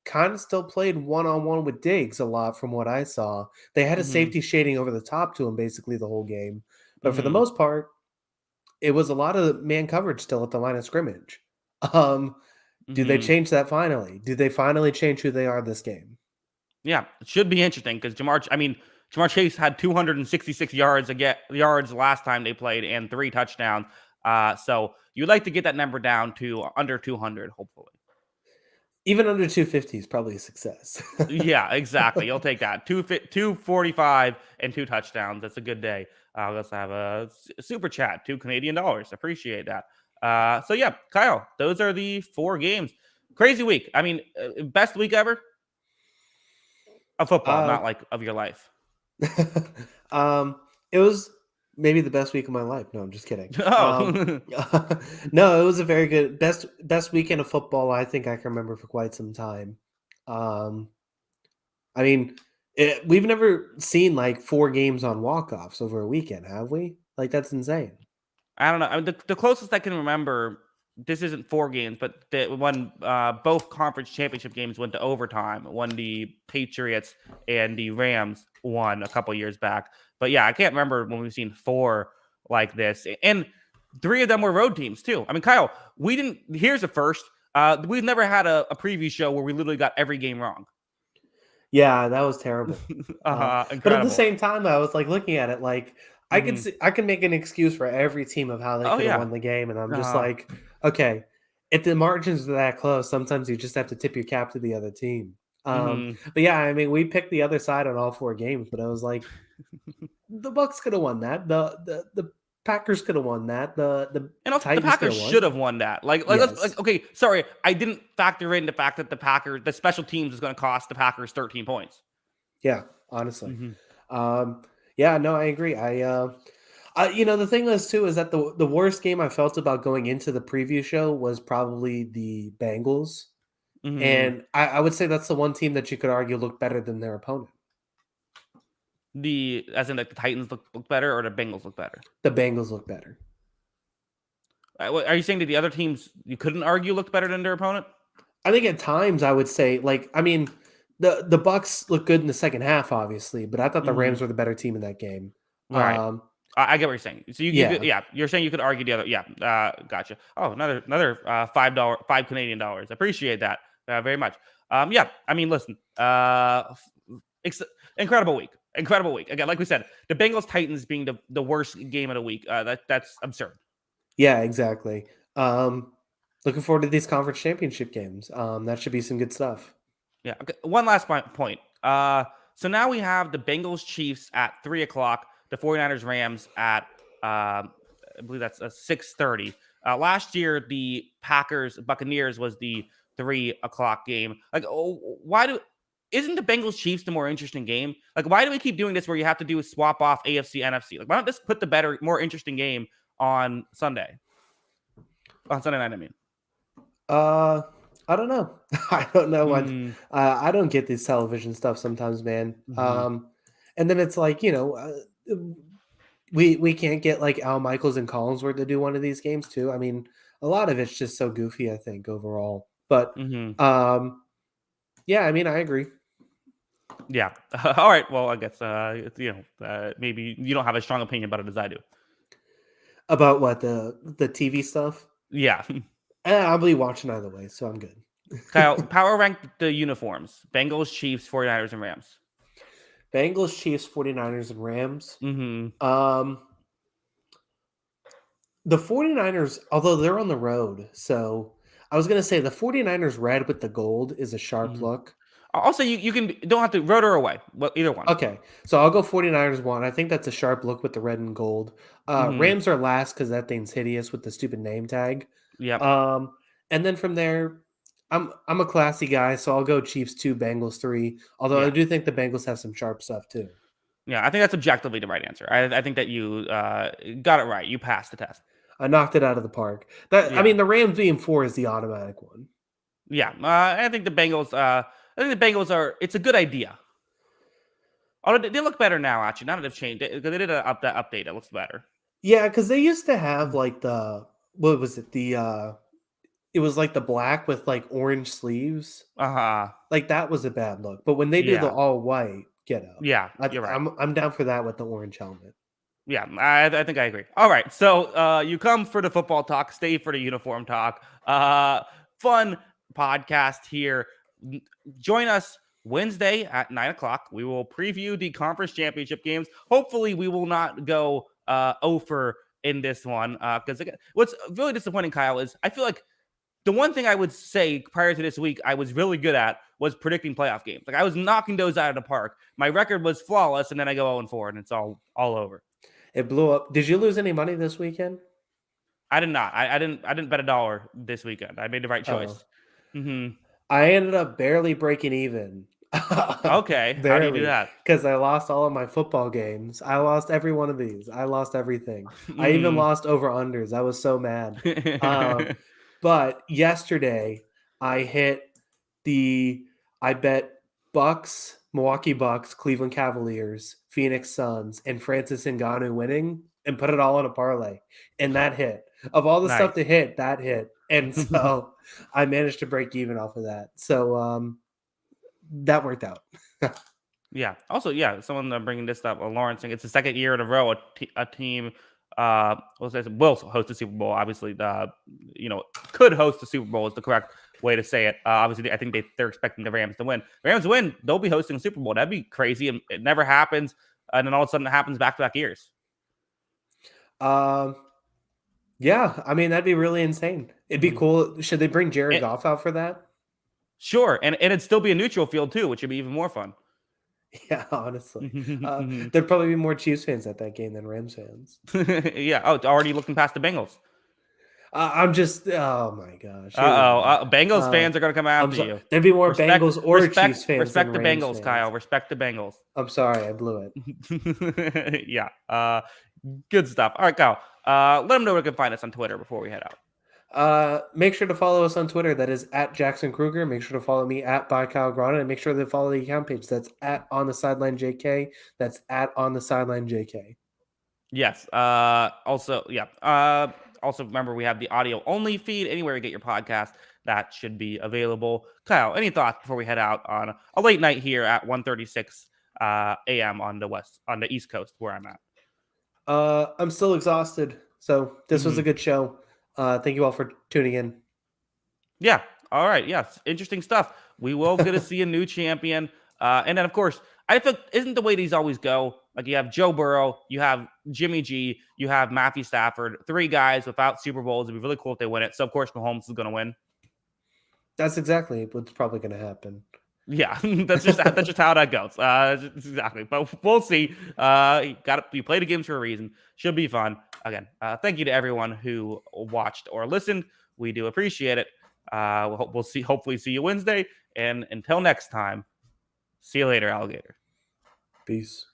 kind of still played one-on-one with Diggs a lot from what I saw. They had a Hmm. safety shading over the top to him basically the whole game. But for the Hmm. most part, it was a lot of man coverage still at the line of scrimmage. Um, do they Hmm. change that finally? Do they finally change who they are this game? Yeah, it should be interesting because Jamar Chase had 266 yards last time they played and 3 touchdowns. So you'd like to get that number down to under 200, hopefully. Even under 250 is probably a success. Yeah, exactly. You'll take that. 245 and 2 touchdowns. That's a good day. Let's have a super chat, $2 Canadian. Appreciate that. So yeah, Kyle, those are the 4 games. Crazy week. I mean, best week ever of football, Uh, not like of your life. it was maybe the best week of my life. No, I'm just kidding. Oh, No, it was a very good best weekend of football I think I can remember for quite some time. Um, I mean, we've never seen like 4 games on walk-offs over a weekend, have we? Like that's insane. I don't know. I mean, the closest I can remember, this isn't 4 games, but when both conference championship games went to overtime, when the Patriots and the Rams won a couple years back. But yeah, I can't remember when we've seen 4 like this. And 3 of them were road teams, too. I mean, Kyle, we didn't, here's the first. We've never had a preview show where we literally got every game wrong. Yeah, that was terrible. But at the Incredible. same time, I was like looking at it like Hmm. I can make an excuse for every team of how they Oh, could have yeah. won the game, and I'm just Uh, like, okay, if the margins are that close, sometimes you just have to tip your cap to the other team. hmm. But yeah, I mean, we picked the other side on all 4 games, but I was like, the Bucks could have won that. The Packers could have won that. The And also, the Titans could Packers have should won. have won that. Let's Yes. okay. Sorry, I didn't factor in the fact that the special teams is going to cost the Packers 13 points. Yeah, honestly. Hmm. Um, yeah, no, I agree. The thing is too is that the worst game I felt about going into the preview show was probably the Bengals, Hmm. and I would say that's the one team that you could argue looked better than their opponent. The as in like the Titans look better or the Bengals look better. The Bengals look better. Are you saying that the other teams you couldn't argue looked better than their opponent? I think at times I would say like I mean the Bucks look good in the second half, obviously, but I thought the Hmm. Rams were the better team in that game. Right. Um, I get what you're saying. So you could, yeah, yeah, you're saying you could argue the other. Yeah, gotcha. Oh, another $5 Appreciate that very much. Yeah, I mean, listen, ex- incredible week. Again, like we said, the Bengals Titans being the worst game of the week. That's absurd. yeah, exactly. Um, Looking forward to these conference championship games. That should be some good stuff. Yeah. Okay. One last point. So now we have the Bengals Chiefs at 3 o'clock, the 49ers Rams at I believe that's a 6:30. Last year, the Packers Buccaneers was the 3 o'clock game. Like, why do isn't the Bengals Chiefs the more interesting game? Like, why do we keep doing this where you have to do a swap off AFC NFC? Like, why don't just put the better, more interesting game on Sunday? On Sunday night, I mean. Uh, I don't know. I don't know what. Mm-hmm. I don't get this television stuff sometimes, man. Mm-hmm. And then it's like we can't get like Al Michaels and Collinsworth to do one of these games too. I mean, a lot of it's just so goofy. I think overall, but Mm-hmm. um, yeah. I mean, I agree Yeah. All right. Well, I guess maybe you don't have a strong opinion about it as I do. about what the TV stuff. Yeah. I'll be watching either way, so I'm good. Kyle, power rank the uniforms: Bengals, Chiefs, 49ers, and Rams. Bengals, Chiefs, 49ers, and Rams. Mm-hmm. Um, The 49ers, although they're on the road, so I was going to say the 49ers red with the gold is a sharp Mm-hmm. look. Also, you can don't have to road or away. Well, either one. Okay, so I'll go 49ers 1. I think that's a sharp look with the red and gold. Mm-hmm. Rams are last because that thing's hideous with the stupid name tag. Yep. And then from there, I'm a classy guy, so I'll go Chiefs 2, Bengals 3. Although I Yeah. do think the Bengals have some sharp stuff too. Yeah. I think that's objectively the right answer. I think that you got it right. You passed the test. I knocked it out of the park. I Yeah. mean, the Rams being 4 is the automatic one. Yeah. I think the Bengals. I think the Bengals are. It's a good idea. Although they look better now, actually. Now that they've changed it, because they did that update. It looks better. Yeah, because they used to have like what was it? It was like the black with like orange sleeves. Uh huh. Like that was a bad look. But when they do the Yeah. all white get up, Yeah. You're right. I'm down for that with the orange helmet. Yeah, I think I agree. All right, so you come for the football talk, stay for the uniform talk. Fun podcast here. Join us Wednesday at 9 o'clock. We will preview the conference championship games. Hopefully, we will not go over in this one because what's really disappointing, Kyle, is I feel like the one thing I would say prior to this week I was really good at was predicting playoff games. Like I was knocking those out of the park. My record was flawless, and then I go 0-4, and it's all over. It blew up. Did you lose any money this weekend? I did not. I didn't bet $1 this weekend. I made the right choice. Oh. Mm-hmm. I ended up barely breaking even. Okay. How do you do that? Because I lost all of my football games. I lost every one of these. I lost everything. I even Mm. lost over unders. I was so mad. But yesterday I I bet Bucs, Milwaukee Bucks, Cleveland Cavaliers, Phoenix Suns, and Francis Ngannou winning and put it all in a parlay. And that hit. Of all the stuff Nice. to hit, that hit. And so I managed to break even off of that. So that worked out. Yeah. Also, yeah, someone bringing this up, Lawrence, it's the second year in a row a team will host the Super Bowl. Obviously, could host the Super Bowl is the correct way to say it. Obviously, I think they're expecting the Rams to win. The Rams win, they'll be hosting a Super Bowl. That'd be crazy. And it never happens. And then all of a sudden it happens back-to-back years. Yeah, I mean, that'd be really insane. It'd be cool. Should they bring Jared Goff out for that? Sure. And it'd still be a neutral field, too, which would be even more fun. Yeah, honestly. There'd probably be more Chiefs fans at that game than Rams fans. Yeah. Oh, already looking past the Bengals. I'm just, oh my gosh. Bengals fans are going to come after you. There'd be more Bengals or Chiefs fans. Respect the than Rams Bengals, fans. Kyle. Respect the Bengals. I'm sorry, I blew it. Yeah. Good stuff. All right, Kyle. Let them know where they can find us on Twitter before we head out. Make sure to follow us on Twitter. That is at Jackson Kruger. Make sure to follow me at by Kyle Grana, and make sure to follow the account page. That's at On the Sideline JK. That's at On the Sideline JK. Yes. Also, yeah. Also, remember we have the audio only feed anywhere you get your podcast. That should be available. Kyle, any thoughts before we head out on a late night here at 1:36 a.m. on the East Coast where I'm at? I'm still exhausted, so this was a good show. Thank you all for tuning in. Yeah. All right. Yes. Interesting stuff. We will get to see a new champion. And then, of course, I think isn't the way these always go. Like you have Joe Burrow, you have Jimmy G, you have Matthew Stafford, 3 guys without Super Bowls. It'd be really cool if they win it. So, of course, Mahomes is going to win. That's exactly what's probably going to happen. Yeah, that's just how that goes. Exactly. But we'll see. You play the games for a reason. Should be fun. Again, thank you to everyone who watched or listened. We do appreciate it. We'll hopefully see you Wednesday. And until next time, see you later, alligator. Peace.